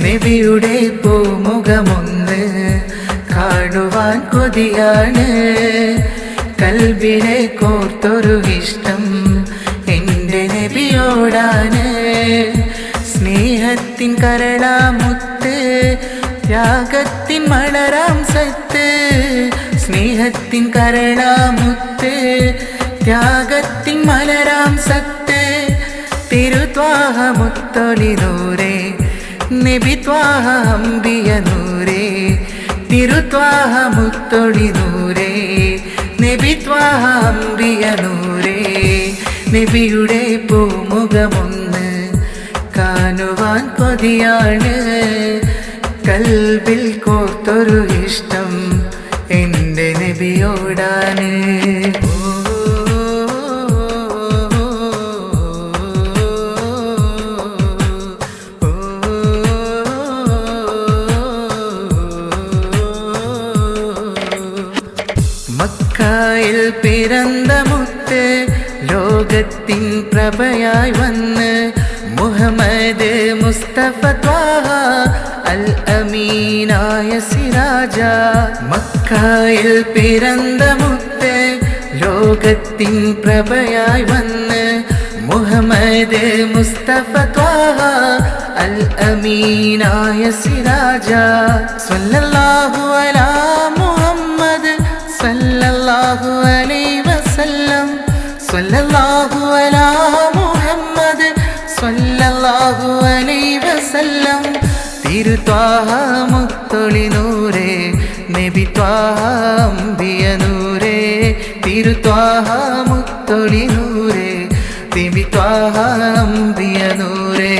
നബിയുടെ പൂമുഖമൊന്ന് കാണുവാൻ കൊതിയാണ്, കൽബിലെ കോർത്തൊരു ഇഷ്ടം എൻ്റെ നബിയോടാണ്. സ്നേഹത്തിൻ കരളാമുത്ത് ത്യാഗത്തിൻ മലരാം സത്ത്. സ്നേഹത്തിൻ കരളാമുത്ത് ത്യാഗത്തിൻ മലരാം സത്ത്. തിരുത്വാഹ മുത്തൊളി നൂറേ നബി ത്വാഹ അംബിയ നൂറേ. തിരുത്വാഹ മുത്തൊളി നൂറേ നബി ത്വാഹ അംബിയ നൂറേ. നബിയുടെ പൂമുഖമൊന്ന് കാണുവാൻ കൊതിയാണ്, കൽബിൽ കോർത്തൊരു ഇഷ്ടം എൻ്റെ നബിയോടാണ്. മക്കയിൽ പിറന്ന മുത്ത് ലോകത്തിൻ പ്രഭയായി വന്ന് മുഹമ്മദ് മുസ്തഫ ത്വാഹ അൽ അമീനായ സിരാജ. മക്കയിൽ പിറന്ന മുത്ത് ലോകത്തിൻ പ്രഭയായി വന്ന് മുഹമ്മദ് മുസ്തഫ ത്വാഹ അൽ അമീനായ സിരാജ. സ്വല്ലല്ലാഹു അലാ മുഹമ്മദ് സല്ലല്ലാഹു അലൈഹി വസല്ലം. സ്വല്ലല്ലാഹു അലാ മുഹമ്മദ് സല്ലല്ലാഹു അലൈഹി വസല്ലം. തിരുത്വാഹ മുത്തൊളി നൂറേ നബി ത്വാഹ അംബിയ നൂറേ. തിരുത്വാഹ മുത്തൊളി നൂറേ നബി ത്വാഹ അംബിയ നൂറേ.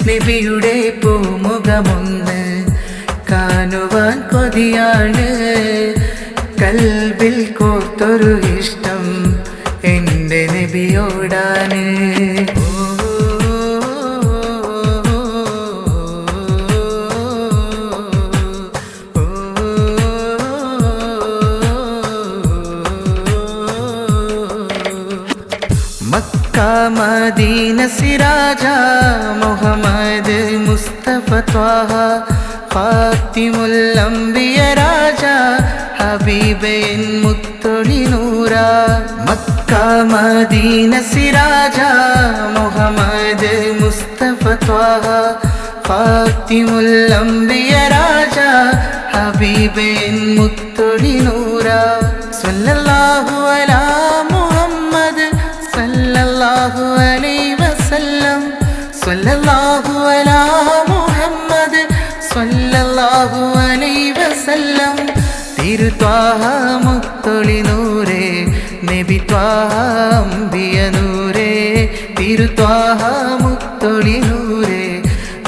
നബിയുടെ പൂമുഖമൊന്ന് കാണുവാൻ കൊതിയാണ്, കൽബിൽ കോർത്തൊരു ഇഷ്ടം എൻ്റെ നബിയോടാണ്. മക്ക മദീന സിരാജ മുഹമ്മദ് മുസ്തഫ ത്വാഹ ഫാത്തിമുൽ അംബിയ രാജ ഹബീബേ മുത്തൊളി നൂറ മക്ക മദീന സിരാജ മുഹമ്മദ് മുസ്തഫ ത്വാഹ ഫാത്തിമുൽ അംബിയ രാജ ഹബീബേ മുത്തൊളി നൂറ സല്ലല്ലാഹു അലാ മുഹമ്മദ് സല്ലല്ലാഹു അലൈഹി വസല്ലം സല്ലല്ലാഹു അലാ മുഹമ്മദ് സല്ലല്ലാഹു അലൈഹി വസല്ലം തിരുത്വാഹ മുത്തൊളി നൂറേ നബി ത്വാഹ അംബിയ നൂറേ തിരുത്വാഹ മുത്തൊളി നൂറേ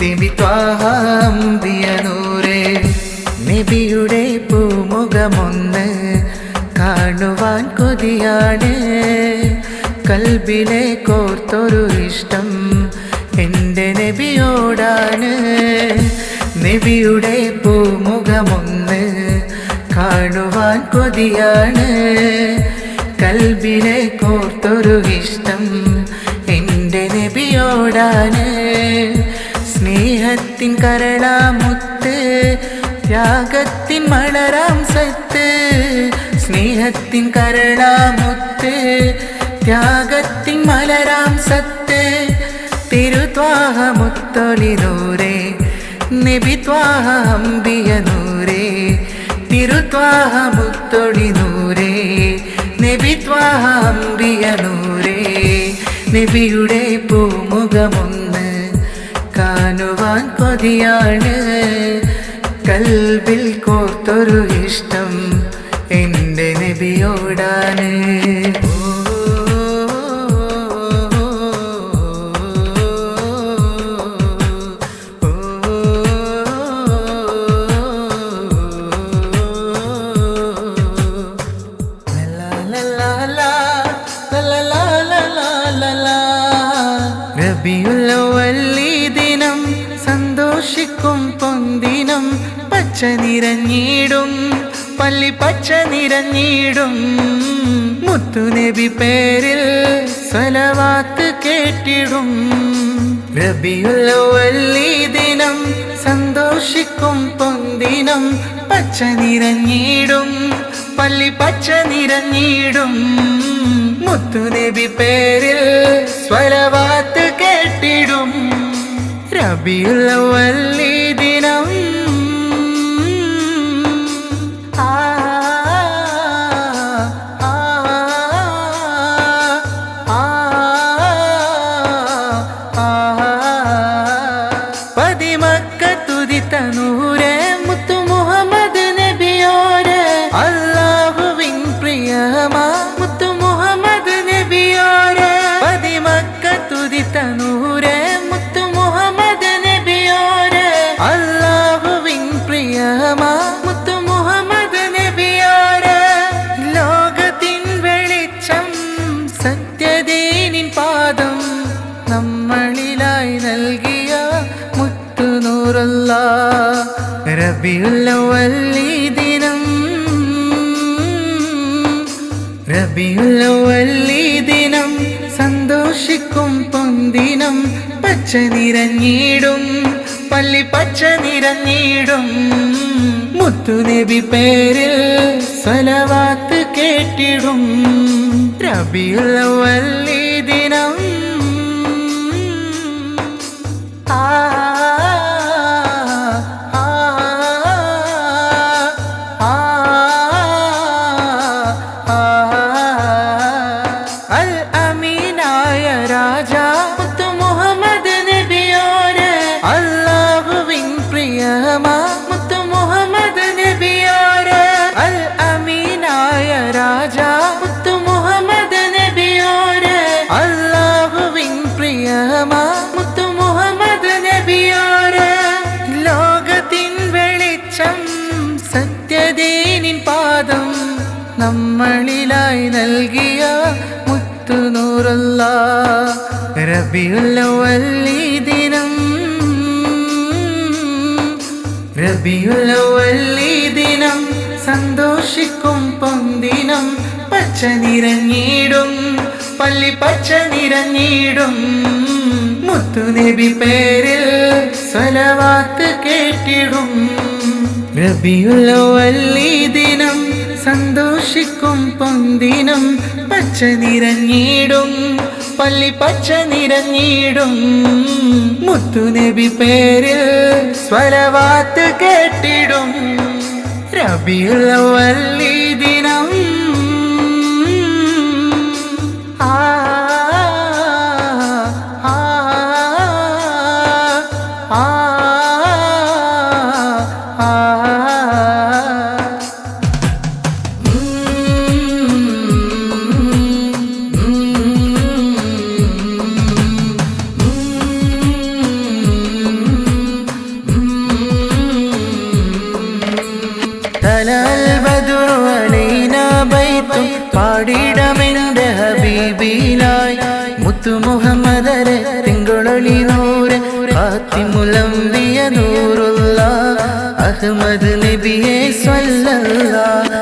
നബി ത്വാഹ അംബിയ നൂറേ നബിയുടെ പൂമുഖമൊന്ന് കാണുവാൻ കൊതിയാണ് കൽബിലെ കോർത്തൊരു ഇഷ്ടം എൻ്റെ നബിയോടാണ് നബിയുടെ പൂമുഖമൊന്ന് കാണുവാൻ കൊതിയാണ് കൽബിലെ കോർത്തൊരു ഇഷ്ടം എൻ്റെ നബിയോടാണ് സ്നേഹത്തിൻ കരളാമുത്ത് ത്യാഗത്തിൻ മലരാം സത്ത് സ്നേഹത്തിൻ കരളാമുത്ത് ത്യാഗത്തിൻ മലരാം സത്ത് തിരുത്വാഹ മുത്തൊളി നൂറേ നബി ത്വാഹ അംബിയ നൂറേ തിരുത്വാഹ മുത്തൊളി നൂറേ നബി ത്വാഹ അംബിയ നൂറേ നബിയുടെ പൂമുഖമൊന്ന് കാണുവാൻ കൊതിയാണ് കൽബിൽ കോർത്തൊരു ഇഷ്ടം എൻ്റെ നബിയോടാണ് റബീഉൽ അവ്വൽ ദിനം സന്തോഷിക്കും പൊന്തിനം പച്ച നിറഞ്ഞിടും പള്ളി പച്ച നിറഞ്ഞിടും മുത്തുനബി പേരിൽ സ്വലവാത്ത് കേട്ടിടും റബീഉൽ അവ്വൽ ദിനം സന്തോഷിക്കും പൊന്തിനം പച്ച നിറഞ്ഞിടും പള്ളി പച്ച നിറഞ്ഞിടും മുത്തുനബി പേരിൽ സ്വലവാത്ത് കേട്ടിടും റബീഉൽ അവ്വൽ ദിനം പതിമക്കത്തുദിത്ത നൂറേ മുത്തു മുഹമ്മദ് നബിയോരെ അല്ലാഹുവിൻ പ്രിയമാ മുത്തു മുഹമ്മദ് നബിയോരെ പതിമക്കത്തുദിത്ത നൂറേ മുത്തു മുഹമ്മദ് നബിയോരെ അല്ലാഹുവിൻ പ്രിയമാ മുത്തു മുഹമ്മദ് നബിയോരെ ലോകത്തിൻ വെളിച്ചം സത്യദീനിൻ പാദം നമ്മളിലായി നൽകിയ മുത്തു നൂറല്ലാഹ് റബീഉൽ അവ്വൽ ദിനം റബീഉൽ അവ്വൽ ദിനം സന്തോഷിക്കും പൊന്തിനം പച്ച നിറഞ്ഞിടും പള്ളി പച്ച നിറഞ്ഞിടും മുത്തുനബി പേരിൽ സ്വലവാത്ത് കേട്ടിടും റബീഉൽ അവ്വൽ ദിനം സത്യദീനിൻ പാദം നമ്മളിലായി നൽകിയ മുത്തു നൂറല്ലാഹ് റബീഉൽ അവ്വൽ ദിനം റബീഉൽ അവ്വൽ ദിനം സന്തോഷിക്കും പൊന്തിനം പച്ച നിറഞ്ഞിടും പള്ളി പച്ച നിറഞ്ഞിടും മുത്തുനബി പേരിൽ സ്വലവാത്ത് കേട്ടിടും. റബീഉൽ അവ്വൽ ഈ ദിനം സന്തോഷിക്കും പൊന്തിനം. പച്ച നിറഞ്ഞിടും പള്ളി പച്ച നിറഞ്ഞിടും. മുത്തുനബി പേരിൽ സ്വലവാത്ത് കേട്ടിടും. റബീഉൽ അവ്വൽ ഈ ദിനം പാടിടമെന്റെ ഹബീബിലായി മുത്തു മുഹമ്മദരെ തിങ്കളൊളി നൂറ് ഫാത്തിമുൽ അംബിയ നൂറുള്ള അഹ്മദ് നബിയെ സ്വല്ലല്ലാഹ്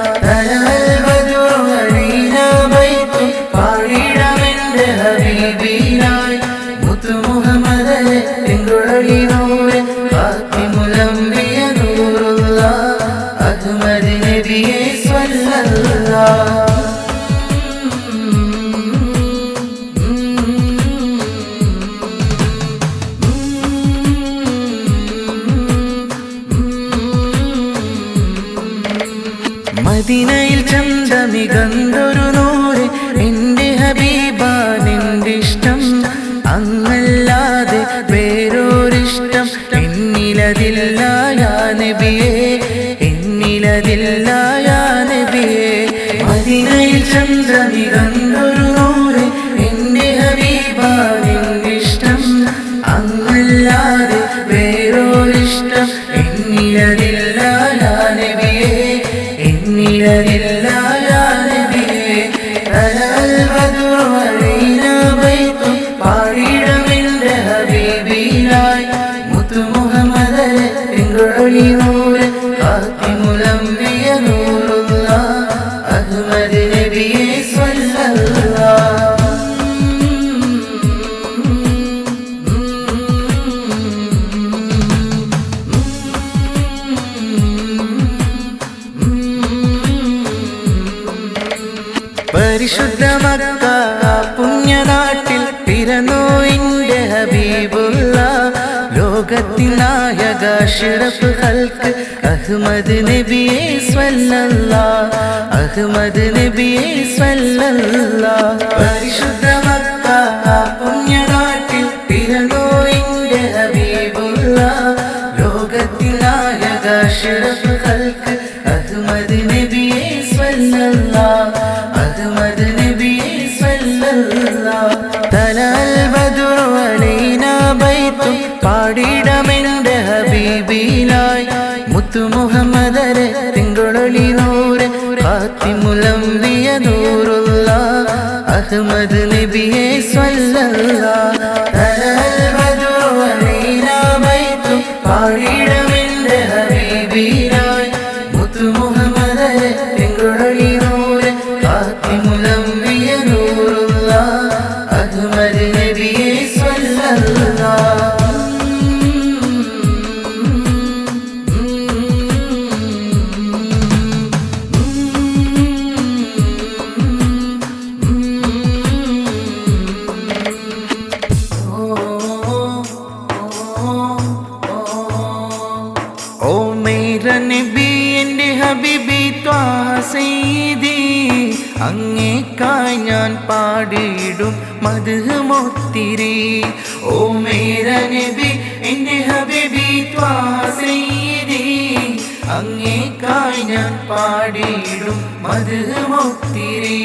പാടിടമെന്റെ ഹബീബിലായി മുത്തു മുഹമ്മദരെ തിങ്കളൊളി നൂറ് ഫാത്തിമുൽ അംബിയ നൂറുള്ള അഹ്മദ് നബിയെ സ്വല്ലല്ലാഹ്. മദീനയിൽ ചന്തമികന്തൊരു നൂറ് എന്റെ ഹബീബാണെന്റെ ഇഷ്ടം. അങ്ങല്ലാതെ വേറൊരിഷ്ടം എന്നിലതില്ല യാ നബിയേ, എന്നിലതില്ല യാ നബിയേ. മദീനയിൽ ചന്തമികന്തൊരു നൂറ് എന്റെ ഹബീബാണെന്റെ ഇഷ്ടം. അങ്ങല്ലാതെ വേറൊരിഷ്ടം എന്നിലതില്ല യാ നബിയേ, എന്നിലതില്ല യാ നബിയേ. തലൽ ബദ്റു അലൈനാ ബൈത്തും പാടിടമെന്റെ ഹബീബിലായി മുത്തു മുഹമ്മദരെ തിങ്കളൊളി നൂറ് ഫാത്തിമുൽ അംബിയ നൂറുള്ള അഹ്മദ് നബിയെ സ്വല്ലല്ലാഹ്. പരിശുദ്ധ മക്ക പുണ്യനാട്ടിൽ പിറന്നു എന്റെ ഹബീബുള്ള. ലോകത്തിൻ നായക അഷ്റഫ് ഖൽഖ് അഹ്മദ് നബിയെ സ്വല്ലല്ലാഹ്, അഹ്മദ് നബിയെ സ്വല്ലല്ലാഹ്. പരിശുദ്ധ മക്ക പുണ്യനാട്ടിൽ പിറന്നു എന്റെ ഹബീബുള്ള. ലോകത്തിൻ നായക അഷ്റഫ് ഖൽഖ് അഹ്മദ് നബിയെ സ്വല്ലല്ലാഹ്, അഹ്മദ് നബിയെ സ്വല്ലല്ലാഹ്. തലൽ ബദ്റു അലൈനാ ബൈത്തും പാടിടമെന്റെ ഹബീബിലായി മുത്തു മുഹമ്മദരെ തിങ്കളൊളി നൂറ് ഫാത്തിമുൽ അംബിയ നൂറുള്ള അഹ്മദ് നബിയെ സ്വല്ലല്ലാഹ്. തലൽ ബദ്റു അലൈനാ ബൈത്തും പാടിടമെന്റെ ഹബീബിലായി മുത്തു മുഹമ്മദരെ തിങ്കളൊളി നൂറ് ഫാത്തിമുൽ അംബിയ നൂറുള്ള അഹ്മദ് നബിയെ സ്വല്ലല്ലാഹ്. ഓ മേരാ നബി എന്റെ ഹബീബി ത്വാഹ സയ്യിദി, അങ്ങേക്കായി ഞാൻ പാടിയിടും മദ്ഹ് മൊത്തിരി. ഓ മേരാ നബി എന്റെ ഹബീബി ത്വാഹ സയ്യിദി, അങ്ങേക്കായി ഞാൻ പാടിയിടും മദ്ഹ് മൊത്തിരി.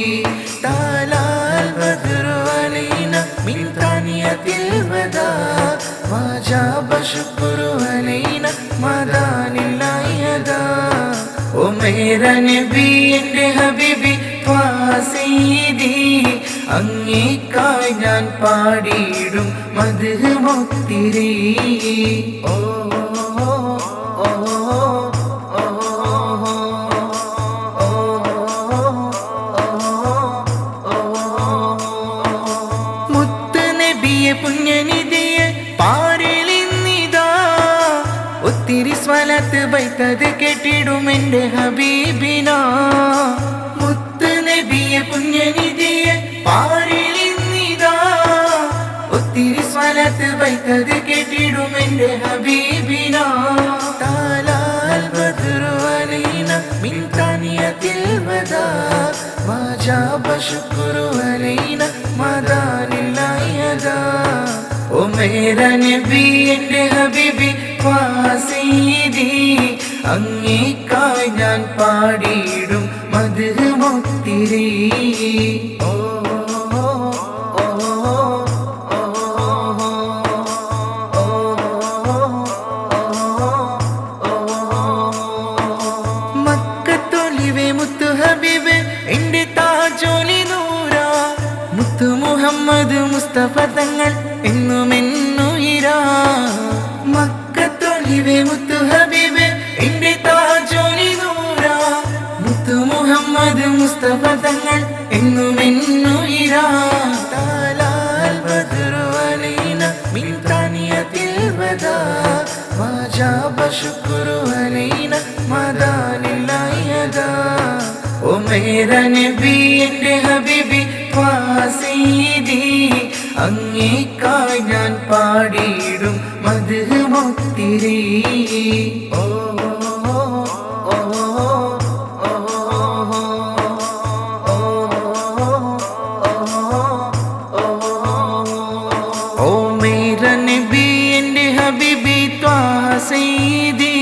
താലാൽ ബദ്റു അലൈനാ മിൻ താനിയത്തിൽ വദാ വജബ ശുക്രു അലൈനാ മദാനില്ലാഹി യദാ. ഓ മേരാ നബി എന്റെ ഹബീബി ത്വാഹ സയ്യിദി, അങ്ങേക്കായി ഞാൻ പാടിയിടും മദ്ഹ് മൊത്തിരി. ഓ മുത്ത് നബിയെ പുണ്യനിധിയെ പാരിലിന്നിതാ ഒത്തിരി സ്വലത്ത് ബൈത്തത് കേട്ടിടും എൻ്റെ ഹബീബിന മുത്ത് നബിയെ പുണ്യനിധിയെ പാരിലിന്നിതാ ഒത്തിരി സ്വലത്ത് ബൈത്തത് കേട്ടിടും എൻ്റെ ഹബീബിന താലാൽ ബദ്റു അലൈന മിൻ താനിയത്തിൽ വദാ വജബ ശുക്റു അലൈന മദാനില്ലാഹി യദാ ഓ മേരാ നബി എൻ്റെ ഹബീബി സയ്യിദി അങ്ങേക്കായി ഞാൻ പാടിയിടും മദ്ഹ് മുത്തിരി ഓ മക്കത്തൊലിവേ മുത്തു ഹബീബേ എൻ്റെ താജോലി നൂറ മുത്തു മുഹമ്മദ് മുസ്തഫ തങ്ങൾ എന്നുമെന്നുയിരാ മക്കത്തൊലിവേ മുത്തു ഹബീബേ എൻ്റെ താജോലി നൂറ മുത്തു മുഹമ്മദ് മുസ്തഫ തങ്ങൾ എന്നുമെന്നുയിരാ താലാൽ ബദ്റു അലൈന മിൻ താനിയത്തിൽ വദാ വജബ ശുക്റു അലൈന മദാനില്ലാഹി യദാ ഓ മേരാ നബി എൻ്റെ ഹബീബി സയ്യിദി അങ്ങേക്കായി ഞാൻ പാടിയിടും മദ്ഹ് മുത്തിരി ഓ ഓ മേരാ നബി എൻ്റെ ഹബീബി സയ്യിദി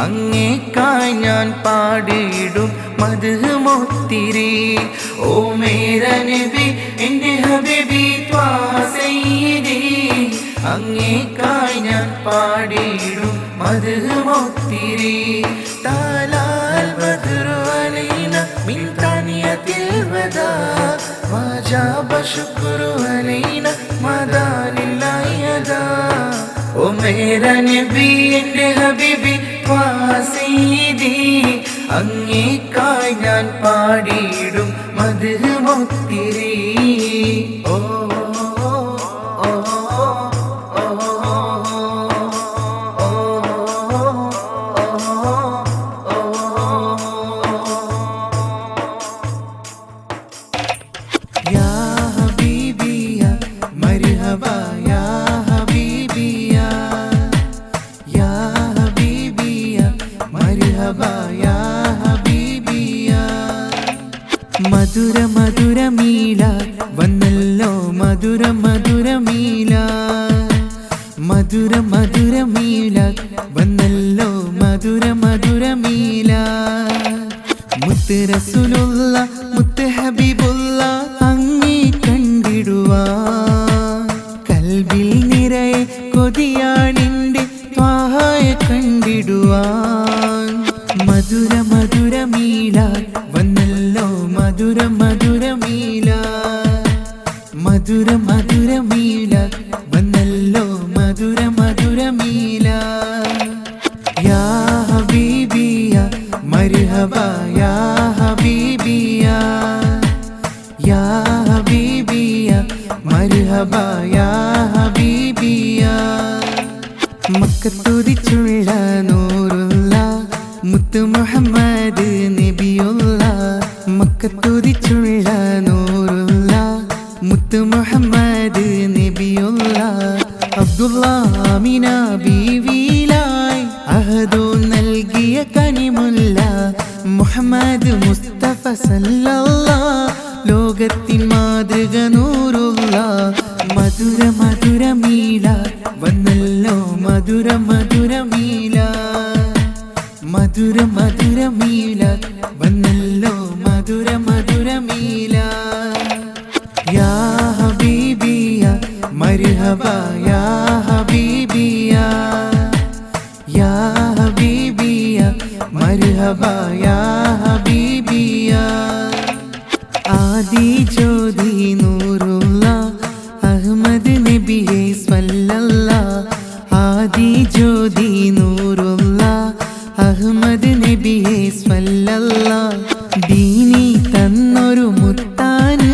അങ്ങേക്കായി ഞാൻ പാടിയിടും മദ്ഹ് മുത്തിരി ഓ മേരാ നബി എൻ്റെ ഹബീബി സയ്യിദി അങ്ങേക്കായി ഞാൻ പാടിയിടും മദ്ഹ് മുത്തിരി താലാൽ ബദ്റു അലൈന മിൻ താനിയത്തിൽ വദാ വജബ ശുക്റു അലൈന മദാനില്ലാഹി യദാ ഓ മേരാ നബി എൻ്റെ ഹബീബി സയ്യിദി അങ്ങേക്കായി ഞാൻ പാടിയിടും മദ്ഹ് മുത്തിരി ഓ യാ ഹബീബിയ മർഹബ യാ ഹബീബിയ യാ ഹബീബിയ മർഹബ യാ ഹബീബിയ മധുര മധുര മീല വന്നല്ലോ മധുര മധുര മീല മധുര മധുര മീല വന്നല്ലോ മധുര മധുര മീല മുത്ത് റസൂലുള്ള മുത്ത് ഹബീബുള്ള അങ്ങേ കണ്ടിടുവാൻ കൽബിൽ നിറയെ കൊതിയാണിൻ്റെ ത്വാഹയെ കണ്ടിടുവാൻ മധുര മധുര മീല വന്നല്ലോ മധുര മധുര മീല മധുര മധുര മീല വന്നല്ലോ മധുര മധുര മീല യാ ഹബീബിയ മർഹബ യാ ഹബീബിയ യാ ഹബീബിയ മർഹബ യാ ഹബീബിയ മക്കത്തുദിച്ചുള്ള നൂറുള്ള മുത്ത് മുഹമ്മദ് നബിയുള്ള മക്കത്തുദിച്ചുള്ള നൂറുള്ള മുത്ത് മുഹമ്മദ് നബിയുള്ള അബ്ദുള്ള ആമിന ബീവിലായി അഹദു നൽകിയ കനിമുല്ല മുഹമ്മദ് മുസ്തഫ സല്ലല്ലാഹ് ലോകത്തിൻ മാതൃക നൂറുള്ള മധുര മധുര മീല വന്നല്ലോ മധുര മധുര മീല മധുര മധുര മീല വന്നല്ലോ മധുര മധുര മീല യാ ഹബീബിയ മർഹബ യാ ഹബീബിയ യാ ഹബീബിയ മർഹബ യാ ഹബീബിയ ആദി ജ്യോതി നൂറുള്ള അഹ്മദ് നബിയെ സ്വല്ലല്ലാഹ് ആദി ജ്യോതി നൂറുള്ള അഹ്മദ് നബിയെ സ്വല്ലല്ലാഹ് ദീനി തന്നൊരു മുത്താണ്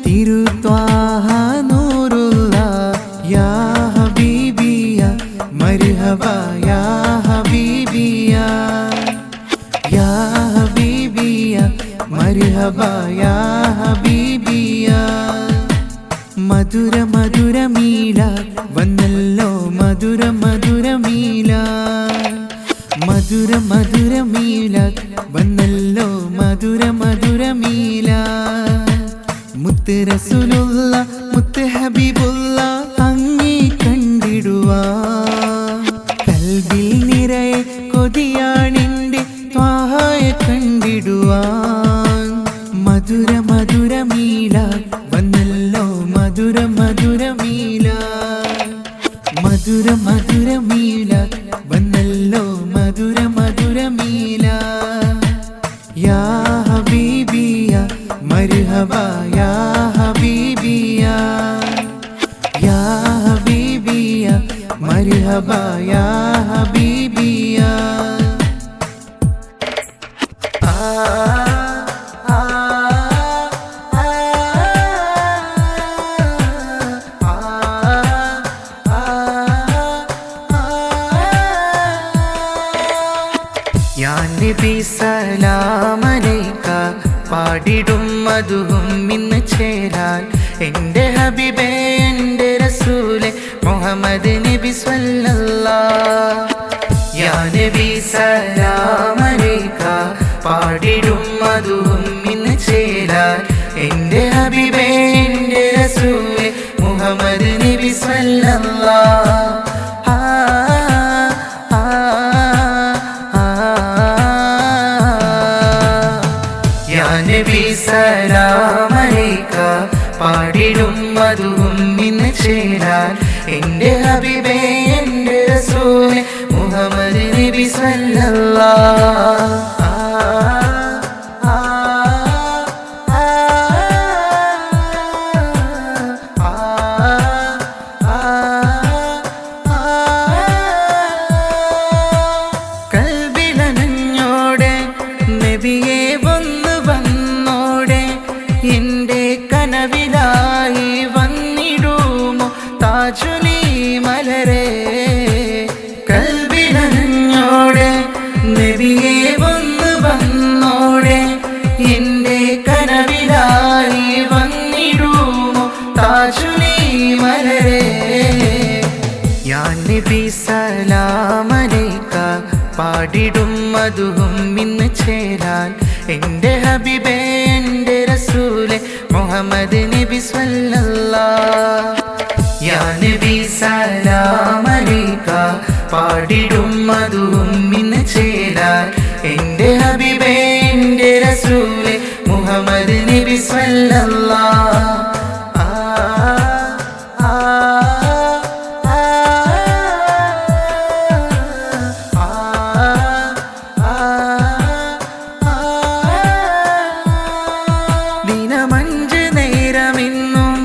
തിരുത്വാഹ നൂറുള്ള യാ ഹബീബ് മർഹബാ യാ ഹബീബിയാ യാ ഹബീബിയാ മർഹബാ യാ ഹബീബിയാ മധുര മധുര മീല വന്നല്ലോ മധുര മധുര മീല മധുര മധുര മീല വന്നല്ലോ മധുര മധുര മീല മുത്ത് റസൂലുള്ള മുത്ത് ഹബീബുള്ള അങ്ങേ കണ്ടിടുവാൻ കൽബിൽ നിറയെ കൊതിയാണെൻ്റെ ത്വാഹയെ കണ്ടിടുവാൻ മധുര മധുര മീല വന്നല്ലോ മധുര മധുര മീല മധുര മധുര മീല വന്നല്ലോ മധുര മധുര മീല യാ ഹബീബിയാ മർഹബാ യാ ഹബീബിയാ യാ ഹബീബിയാ മർഹബാ യാ ഹബീബിയാ യാ നബി സലാം അലൈക പാടിടും മധുവും ഇന്ന് ചേരാൻ എൻ്റെ ഹബീബേ എൻ്റെ റസൂലെ മുഹമ്മദ് നബി സ്വല്ലല്ലാഹ് യാ നബി സലാം അലൈക പാടിടും മധുവും ഇന്ന് ചേരാൻ എൻ്റെ ഹബീബേ എൻ്റെ റസൂലെ മുഹമ്മദ് നബി സ്വല്ലല്ലാഹ് നബി സലാം അലൈക പാടിടും മധുവും ഇന്ന് ചേരാൻ എൻ്റെ ഹബീബേ എൻ്റെ റസൂലെ മുഹമ്മദ് നബി സ്വല്ലല്ലാഹ് കൽബിലനഞ്ഞോടെ നബിയെ എൻ്റെ കനവിലായി വന്നിടുമോ താജുലി മലരെ കൽബിലനഞ്ഞോടെ നബിയെ വന്നോടെ എൻ്റെ കനവിലായി വന്നിടുമോ താജുലി മലരെ യാ നബി സലാം അലൈക പാടിടും മധുവും ഇന്ന് ചേരാൻ എൻ്റെ ഹബീബേ എൻ്റെ റസൂലെ മുഹമ്മദ് നബി സ്വല്ലല്ലാഹ് യാ നബി സലാം അലൈക പാടിടും മധുവും ഇന്ന് ചേരാൻ എൻ്റെ ഹബീബേ എൻ്റെ റസൂലെ മുഹമ്മദ് നബി സ്വല്ലല്ലാഹ് ദിനമഞ്ച് നേരമെന്നും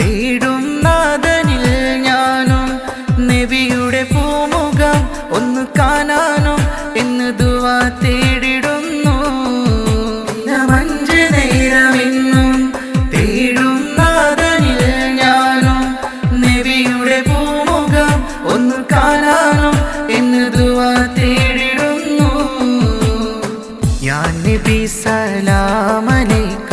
തേടും നാഥനിൽ ഞാനും നബിയുടെ പൂമുഖം ഒന്ന് കാണാനും എന്ന് ദുആ തേടിടുന്നു ദിനമഞ്ച് നേരമെന്നും തേടും നാഥനിൽ ഞാനും നബിയുടെ പൂമുഖം ഒന്ന് കാണാനും എന്ന് ദുആ തേടിടുന്നു യാ നബി സലാം അലൈക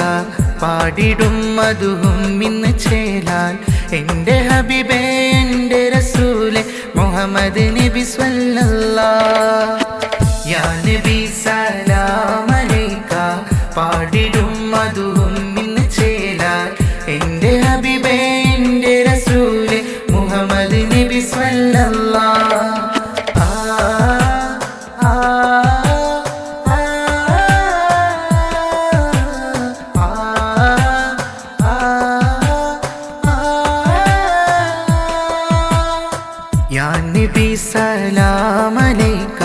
പാടിടും മധുവും ഇന്ന് ചേരാൻ എൻ്റെ ഹബീബേ എൻ്റെ റസൂലെ മുഹമ്മദ് നബി സ്വല്ലല്ലാഹ് യാ നബി സലാം അലൈക പാടിടും മധുവും ഇന്ന് ചേരാൻ എൻ്റെ ഹബീബേ എൻ്റെ റസൂലെ മുഹമ്മദ് നബി സ്വല്ലല്ലാഹ് യാ നബി സലാം അലൈക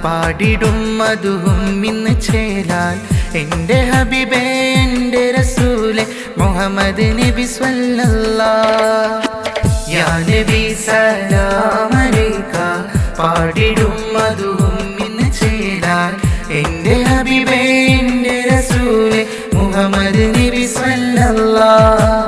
പാടിടും മധുവും ഇന്ന് ചേരാൻ എൻ്റെ ഹബീബേ എൻ്റെ റസൂലെ മുഹമ്മദ് നബി സ്വല്ലല്ലാഹ് യാ നബി സലാം അലൈക പാടിടും മധുവും ഇന്ന് ചേരാൻ എൻ്റെ ഹബീബേ എൻ്റെ റസൂലെ മുഹമ്മദ് നബി സ്വല്ലല്ലാഹ്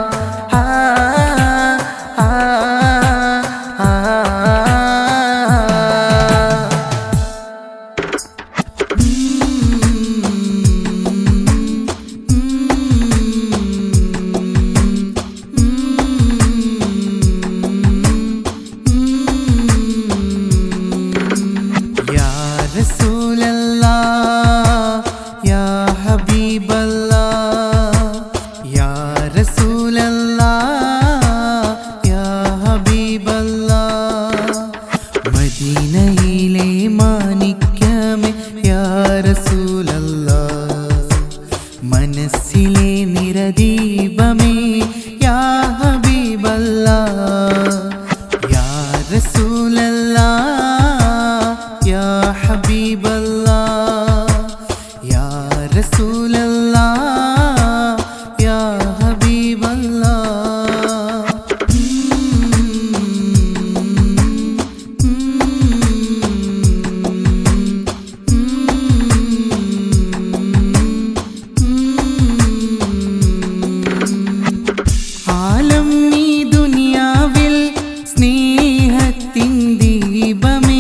സ്നേഹത്തിൻ ദീപമേ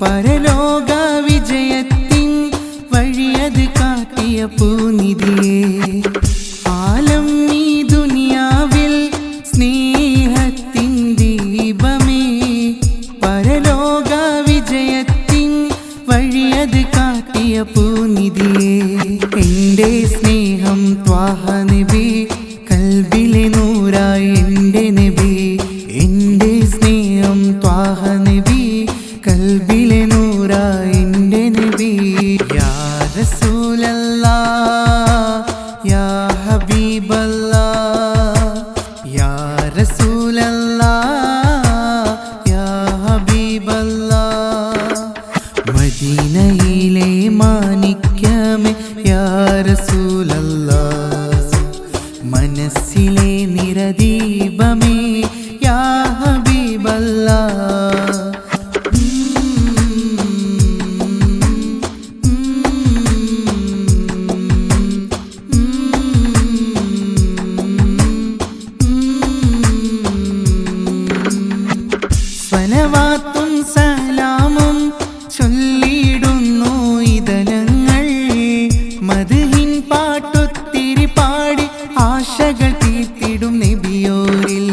പരലോക വിജയത്തിൻ വഴിയത് കാട്ടിയ പൂനിധിയേ ആലം ഈ ദുനിയാവിൽ സ്നേഹത്തിൻ ദീപമേ പരലോക വിജയത്തിൻ വഴിയത് കാട്ടിയ പൂനിധിയേ എൻ്റെ സ്നേഹം ത്വാഹ നബി കൽബിലെ നൂറായി എൻ്റെ നബി എൻ്റെ സ്നേഹം ത്വാഹ നബി കൽബിലെ നൂറായി എൻ്റെ നബി യാ റസൂലല്ലാഹ് യാ ഹബീബല്ലാഹ് യാ റസൂലല്ലാഹ് യാ ഹബീബല്ലാഹ് മദീനയിലെ മാണിക്യമേ യാ റസൂലല്ലാഹ് മനസ്സിലെ നിറദീപമേ യാ ഹബീബല്ലാഹ് സ്വലവാത്തും സലാമും ചൊല്ലിടുന്നു ഇതലങ്ങൾ മദ്ഹിൻ പാട്ടൊത്തിരി പാടി ആശകൾ തീർത്തിടും നബിയോരിൽ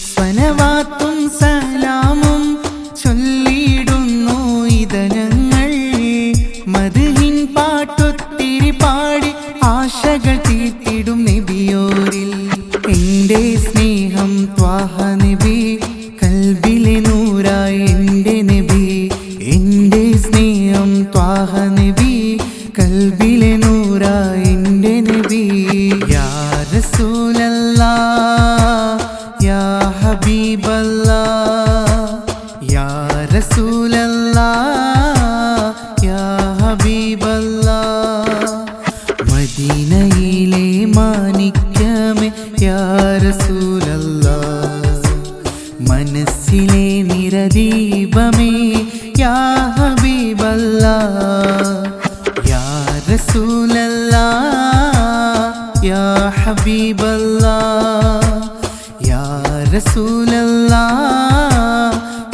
സ്വലവാത്തും സലാമും ചൊല്ലിടുന്നു ഇതലങ്ങൾ മദ്ഹിൻ പാട്ടൊത്തിരി പാടി ആശകൾ തീർത്തിടും നബിയോരിൽ എൻ്റെ സ്നേഹം ത്വാഹ നബി കൽബിലെ നൂറായി എൻ്റെ നബി എൻ്റെ സ്നേഹം ത്വാഹ നബി കൽബിലെ നൂറായി എൻ്റെ നബി യാ റസൂലല്ലാഹ് യാ ഹബീബല്ലാഹ് യാ റസൂലല്ലാഹ് യാ ഹബീബല്ലാഹ് മദീനയിലെ മാണിക്യമേ യാ റസൂലല്ലാഹ് മനസ്സിലെ നിറദീപമേ യാ ഹബീബല്ലാഹ് യാ റസൂലല്ലാഹ് യാ ഹബീബല്ലാഹ് യാ റസൂലല്ലാഹ്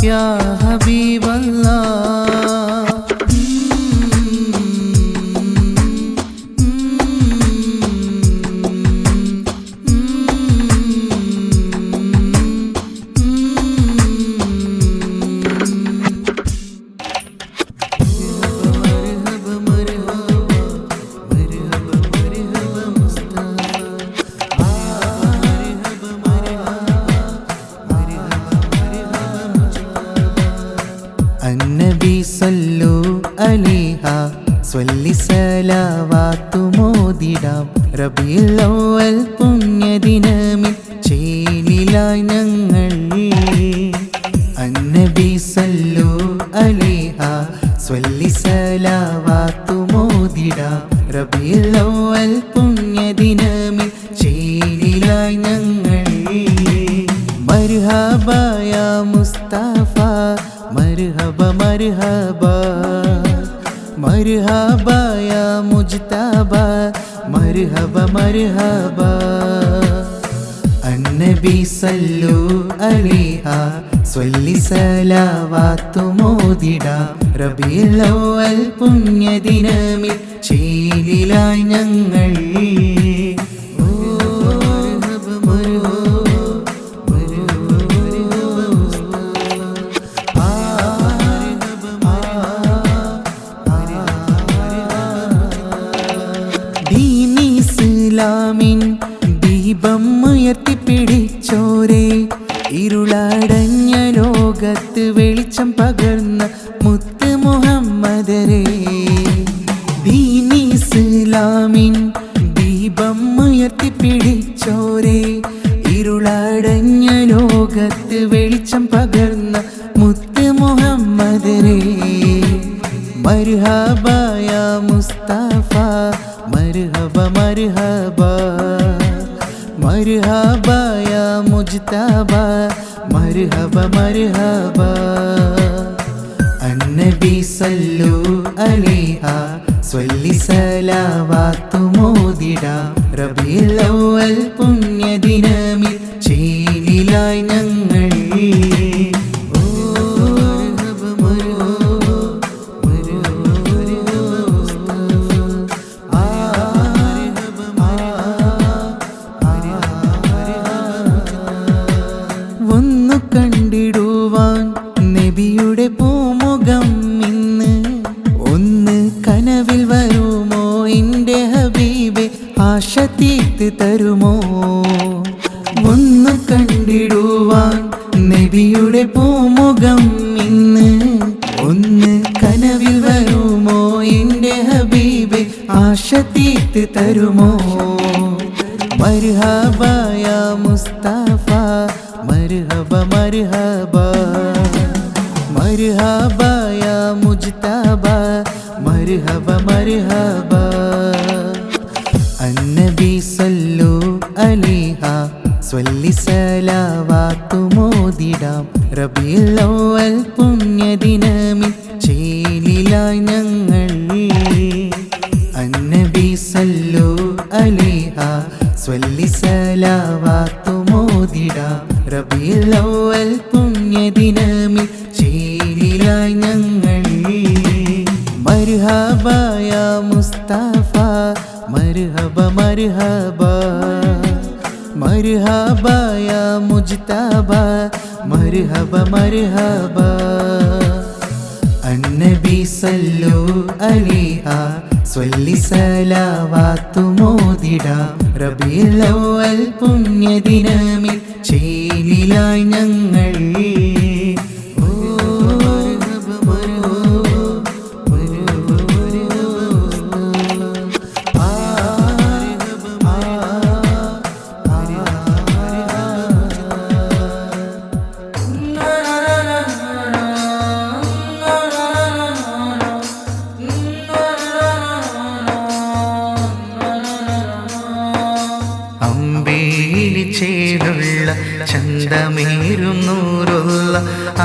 യാ ഹബീബല്ലാഹ് النبي صلوا عليها സ്വല്ലി സലാവാത്തു മോദിടാം റബീഉൽ അവ്വൽ പുണ്യദിനമിൽ ചേലിലായി ഞങ്ങൾ അന്നബി സല്ലു അലൈഹ സ്വല്ലി സലാവാത്തു മോദിടാം റബീഉൽ അവ്വൽ പുണ്യദിനമിൽ ചേലിലായി ഞങ്ങൾ മർഹബ യാ മുസ്തഫ മർഹബ മർഹബ മർഹബ യാ മുജ്തബ മർഹബ മർഹബ അന്നബി സല്ലു അലൈഹ സ്വല്ലി സലാവാത്തു മോദിടാം റബീഉൽ അവ്വൽ പുണ്യദിനമിൽ ചേലിലായി ഞങ്ങൾ ഇസ്ലാമിൻ ദീപം ഉയർത്തിപ്പിടിച്ചോരേ ഇരുളടഞ്ഞ ലോകത്ത് വെളിച്ചം പകർന്ന മുത്ത് മുഹമ്മദരേ ദീൻ ഇസ്ലാമിൻ ദീപം ഉയർത്തിപ്പിടിച്ചോരേ ഇരുളടഞ്ഞ ലോകത്ത് വെളിച്ചം പകർന്ന മുത്ത് മുഹമ്മദരേ മർഹബ യാ മുസ്തഫ മർഹബ മർഹബ മർഹബ യാ മുജ്തബ മർഹബ മർഹബ അന്നബി സല്ലു അലൈഹ സ്വല്ലി സലാവാത്തു മോദിടാം റബീഉൽ അവ്വൽ പുണ്യദിനമിൽ ചേലിലായി ഞങ്ങൾ നബിയുടെ പൂമുഖം ഇന്ന് ഒന്ന് കനവിൽ വരുമോ എൻ്റെ ഹബീബെ ആശ തീർത്ത് തരുമോ മർഹബ യാ മുസ്തഫ മർഹബ മർഹബ മർഹബ യാ മുജ്തബ മർഹബ മർഹബ النبي صلوا عليها സ്വല്ലി സലാവാത്തു മോദിടാം റബീഉൽ അവ്വൽ പുണ്യദിനമിൽ ചേലിലായി ഞങ്ങൾ അന്നബി സല്ലു അലൈഹ സ്വല്ലി സലാവാത്തു മോദിടാം റബീഉൽ അവ്വൽ പുണ്യദിനമിൽ ചേലിലായി ഞങ്ങൾ മർഹബ യാ മുസ്തഫ മർഹബ മർഹബ മർഹബ യാ മുജ്തബ മർഹബ മർഹബ അന്നബി സല്ലു അലൈഹ സ്വല്ലി സലാവാത്തു മോദിടാം റബീഉൽ അവ്വൽ പുണ്യദിനമിൽ ചേലിലായി ഞങ്ങൾ അമ്പേലി ചേലുള്ള ചന്തമേറും നൂറുള്ള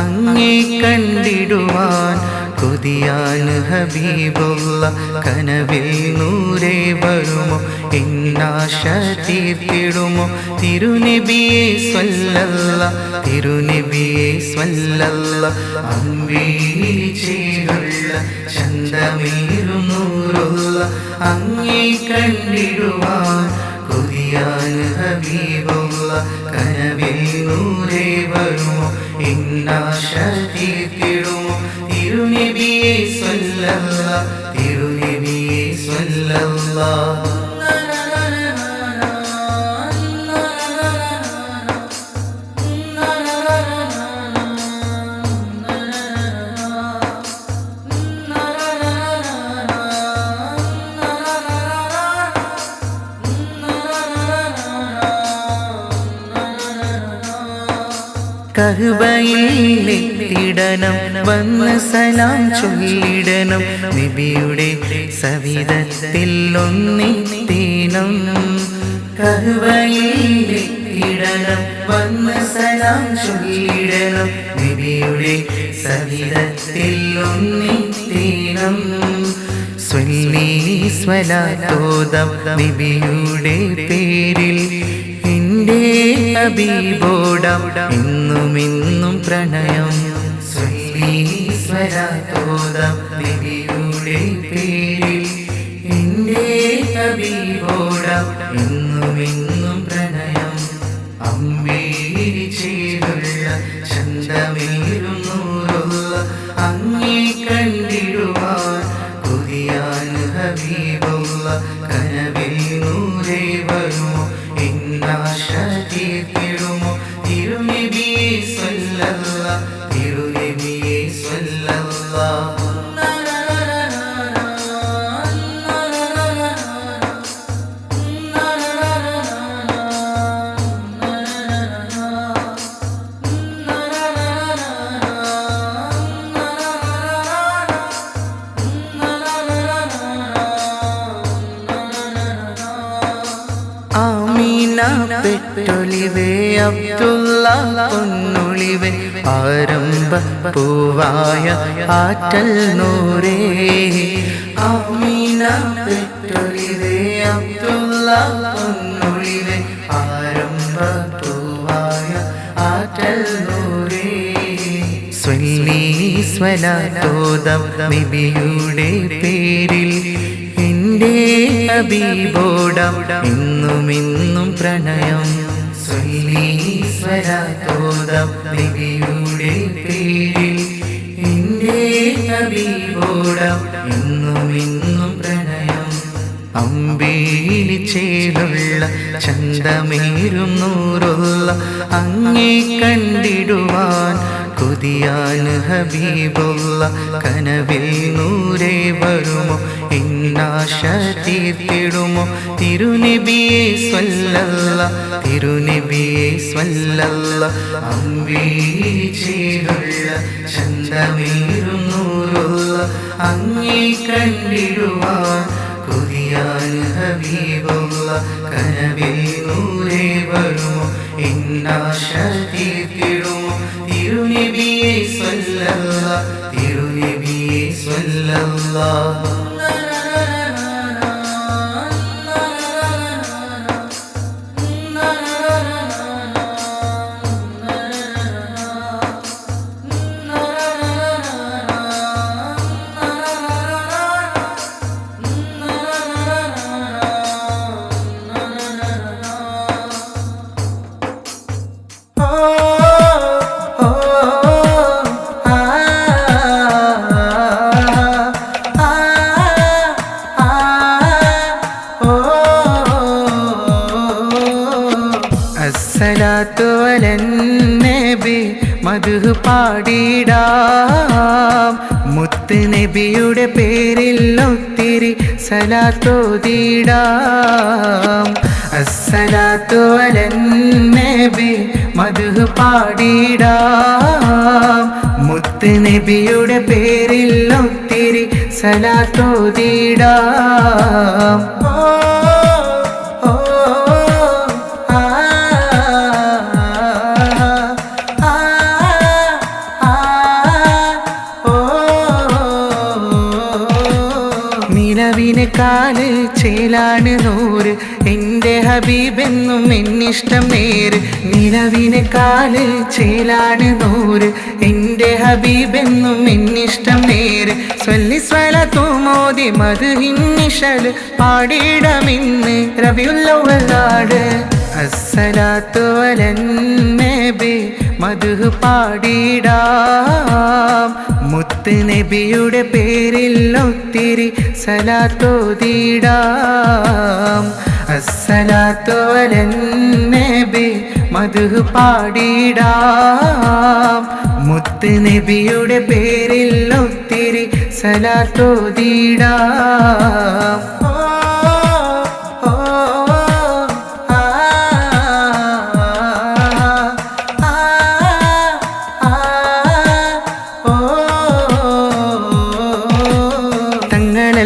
അങ്ങേ കണ്ടിടുവാൻ കൊതിയാൻ ഹബീബുള്ള കനവിൽ നൂരേ വരുമോ എന്നാശ തീർത്തിടുമോ തിരുനബിയെ സ്വല്ലല്ല തിരുനബിയെ സ്വല്ലല്ല അമ്പേലി ചേലുള്ള ചന്തമേറും നൂറുള്ള അങ്ങേ കണ്ടിടുവാൻ കൊതിയാൻ ഹബീബുള്ള കനവിൽ നൂരേ വരുമോ എന്നാശ തീർത്തിടുമോ തിരുനബിയെ സ്വല്ലല്ല തിരുനബിയെ സ്വല്ലല്ല കഅബയിലെത്തിടണം വന്ന് സലാം ചൊല്ലിടണം നബിയുടെ സവിധത്തിൽ ഒന്നെത്തേണം കഅബയിലെത്തിടണം വന്ന് സലാം ചൊല്ലിടണം നബിയുടെ സവിധത്തിൽ ഒന്നെത്തേണം സ്വല്ലി സ്വലാത്തോദം നബിയുടെ പേരിൽ എൻ്റെ ഹബീബോടാം എന്നുമെന്നും പ്രണയം സ്വല്ലി സ്വലാത്തോദം നബിയുടെ പേരിൽ എൻ്റെ ഹബീബോടാം എന്നുമെന്നും പ്രണയം അമ്പേലി ചേലുള്ള ചന്തമേറും നൂറുള്ള അങ്ങേ കണ്ടിടുവാൻ കൊതിയാൻ ഹബീബുള്ള കനവിൽ നൂരേ വരുമോ എന്നാശ തീർത്തിടുമോ തിരുനബിയെ സ്വല്ലല്ല തിരുനബിയെ സ്വല്ലല്ല ആമീന പെട്ടൊളിവേ അബ്ദുള്ള പൊന്നൊളിവേ ആരംഭ പൂവായ ആറ്റൽ നൂറേ ആമീന പെട്ടൊളിവേ അബ്ദുള്ള പൊന്നൊളിവേ ആരംഭ പൂവായ ആറ്റൽ നൂറേ സ്വല്ലി സ്വലാത്തോദം നബിയുടെ പേരിൽ എൻ്റെ ഹബീബോടാം എന്നുമെന്നും പ്രണയം സ്വല്ലി സ്വലാത്തോദം നബിയുടെ പേരിൽ എൻ്റെ ഹബീബോടാം എന്നുമെന്നും പ്രണയം അമ്പീലി ചേലുള്ള ചന്തമേറും നൂറുള്ള അങ്ങേ കണ്ടിടുവാൻ കൊതിയാൻ ഹബീബുള്ള കനവിൽ നൂരേ വരുമോ എന്നാശ തീർത്തിടുമോ തിരുനബിയെ സ്വല്ലല്ല തിരുനബിയെ സ്വല്ലല്ല അമ്പീലി ചേലുള്ള ചന്തമേറും നൂറുള്ള അങ്ങേ കണ്ടിടുവാൻ കൊതിയാൻ ഹബീബുള്ള കനവിൽ നൂരേ വരുമോ എന്നാശ തീർത്തിടുമോ തിരുനബിയെ സ്വല്ലല്ല തിരുനബിയെ സ്വല്ലല്ല അസ്സലാത്തു അലന്നബി മദ്ഹ് പാടിടാം മുത്ത് നബിയുടെ പേരിൽ ഒത്തിരി സലാത്തോതിടാം അസ്സലാത്തു അലന്നബി മദ്ഹ് പാടിടാം മുത്ത് നബിയുടെ പേരിൽ ഒത്തിരി സലാത്തോതിടാം നിലവിനെക്കാല് ചേലാണ് നൂറ് എൻ്റെ ഹബീബെന്നും എന്നിഷ്ടം നേര് നിലവിനെക്കാല് ചേലാണ് നൂറ് എൻ്റെ ഹബീബെന്നും എന്നിഷ്ടം നേര് സ്വല്ലി സ്വലാത്തു മോദി മദ്ഹിൻ നിശല് പാടിടമിന്ന് റബീഉൽ അവ്വലാണ് അസ്സലാത്തു അലന്നബി മദ്ഹ് പാടിടാം മുത്ത് നബിയുടെ പേരിൽ ഒത്തിരി സലാത്തോതിടാം അസ്സലാത്തു അലന്നബി മദ്ഹ് പാടിടാം മുത്ത് നബിയുടെ പേരിൽ ഒത്തിരി സലാത്തോതിടാം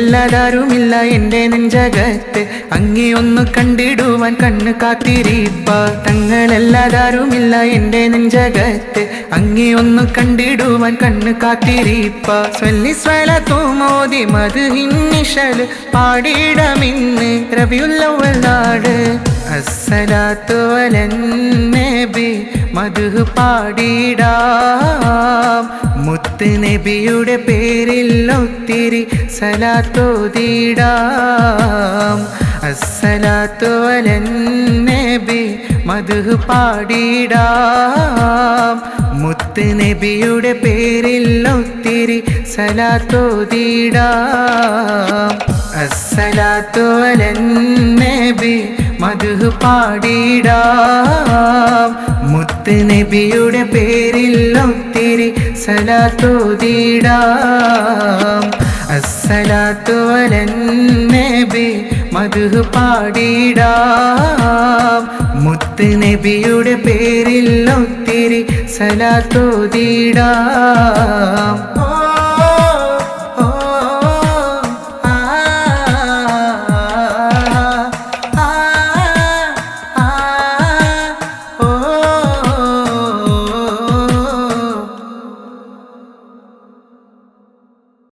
ല്ലാതാരുമില്ല എൻ്റെ നെഞ്ചകത്ത് അങ്ങേ ഒന്ന് കണ്ടിടുവാൻ കണ്ണ് കാത്തിരിപ്പ തങ്ങളല്ലാതാരുമില്ല എൻ്റെ നെഞ്ചകത്ത് അങ്ങേ ഒന്ന് കണ്ടിടുവാൻ കണ്ണ് കാത്തിരിപ്പ സ്വല്ലി സ്വലാത്തു മോദി മദ്ഹിൻ നിശല് പാടിടമിന്ന് റബീഉൽ അവ്വലാണ് അസ്സലാത്തു അലന്നബി മദ്ഹ് പാടിടാം മുത്ത് നബിയുടെ പേരിൽ ഒത്തിരി സലാത്തോതിടാം അസ്സലാത്തു അലന്നബി മദ്ഹ് പാടിടാം മുത്ത് നബിയുടെ പേരിൽ ഒത്തിരി സലാത്തോതിടാം അസ്സലാത്തു അലന്നബി മദ്ഹ് പാടിടാം മുത്ത് നബിയുടെ പേരിൽ ഒത്തിരി സലാത്തോതിടാം അസ്സലാത്തു അലന്നബി മദ്ഹ് പാടിടാം മുത്ത് നബിയുടെ പേരിൽ ഒത്തിരി സലാത്തോതിടാം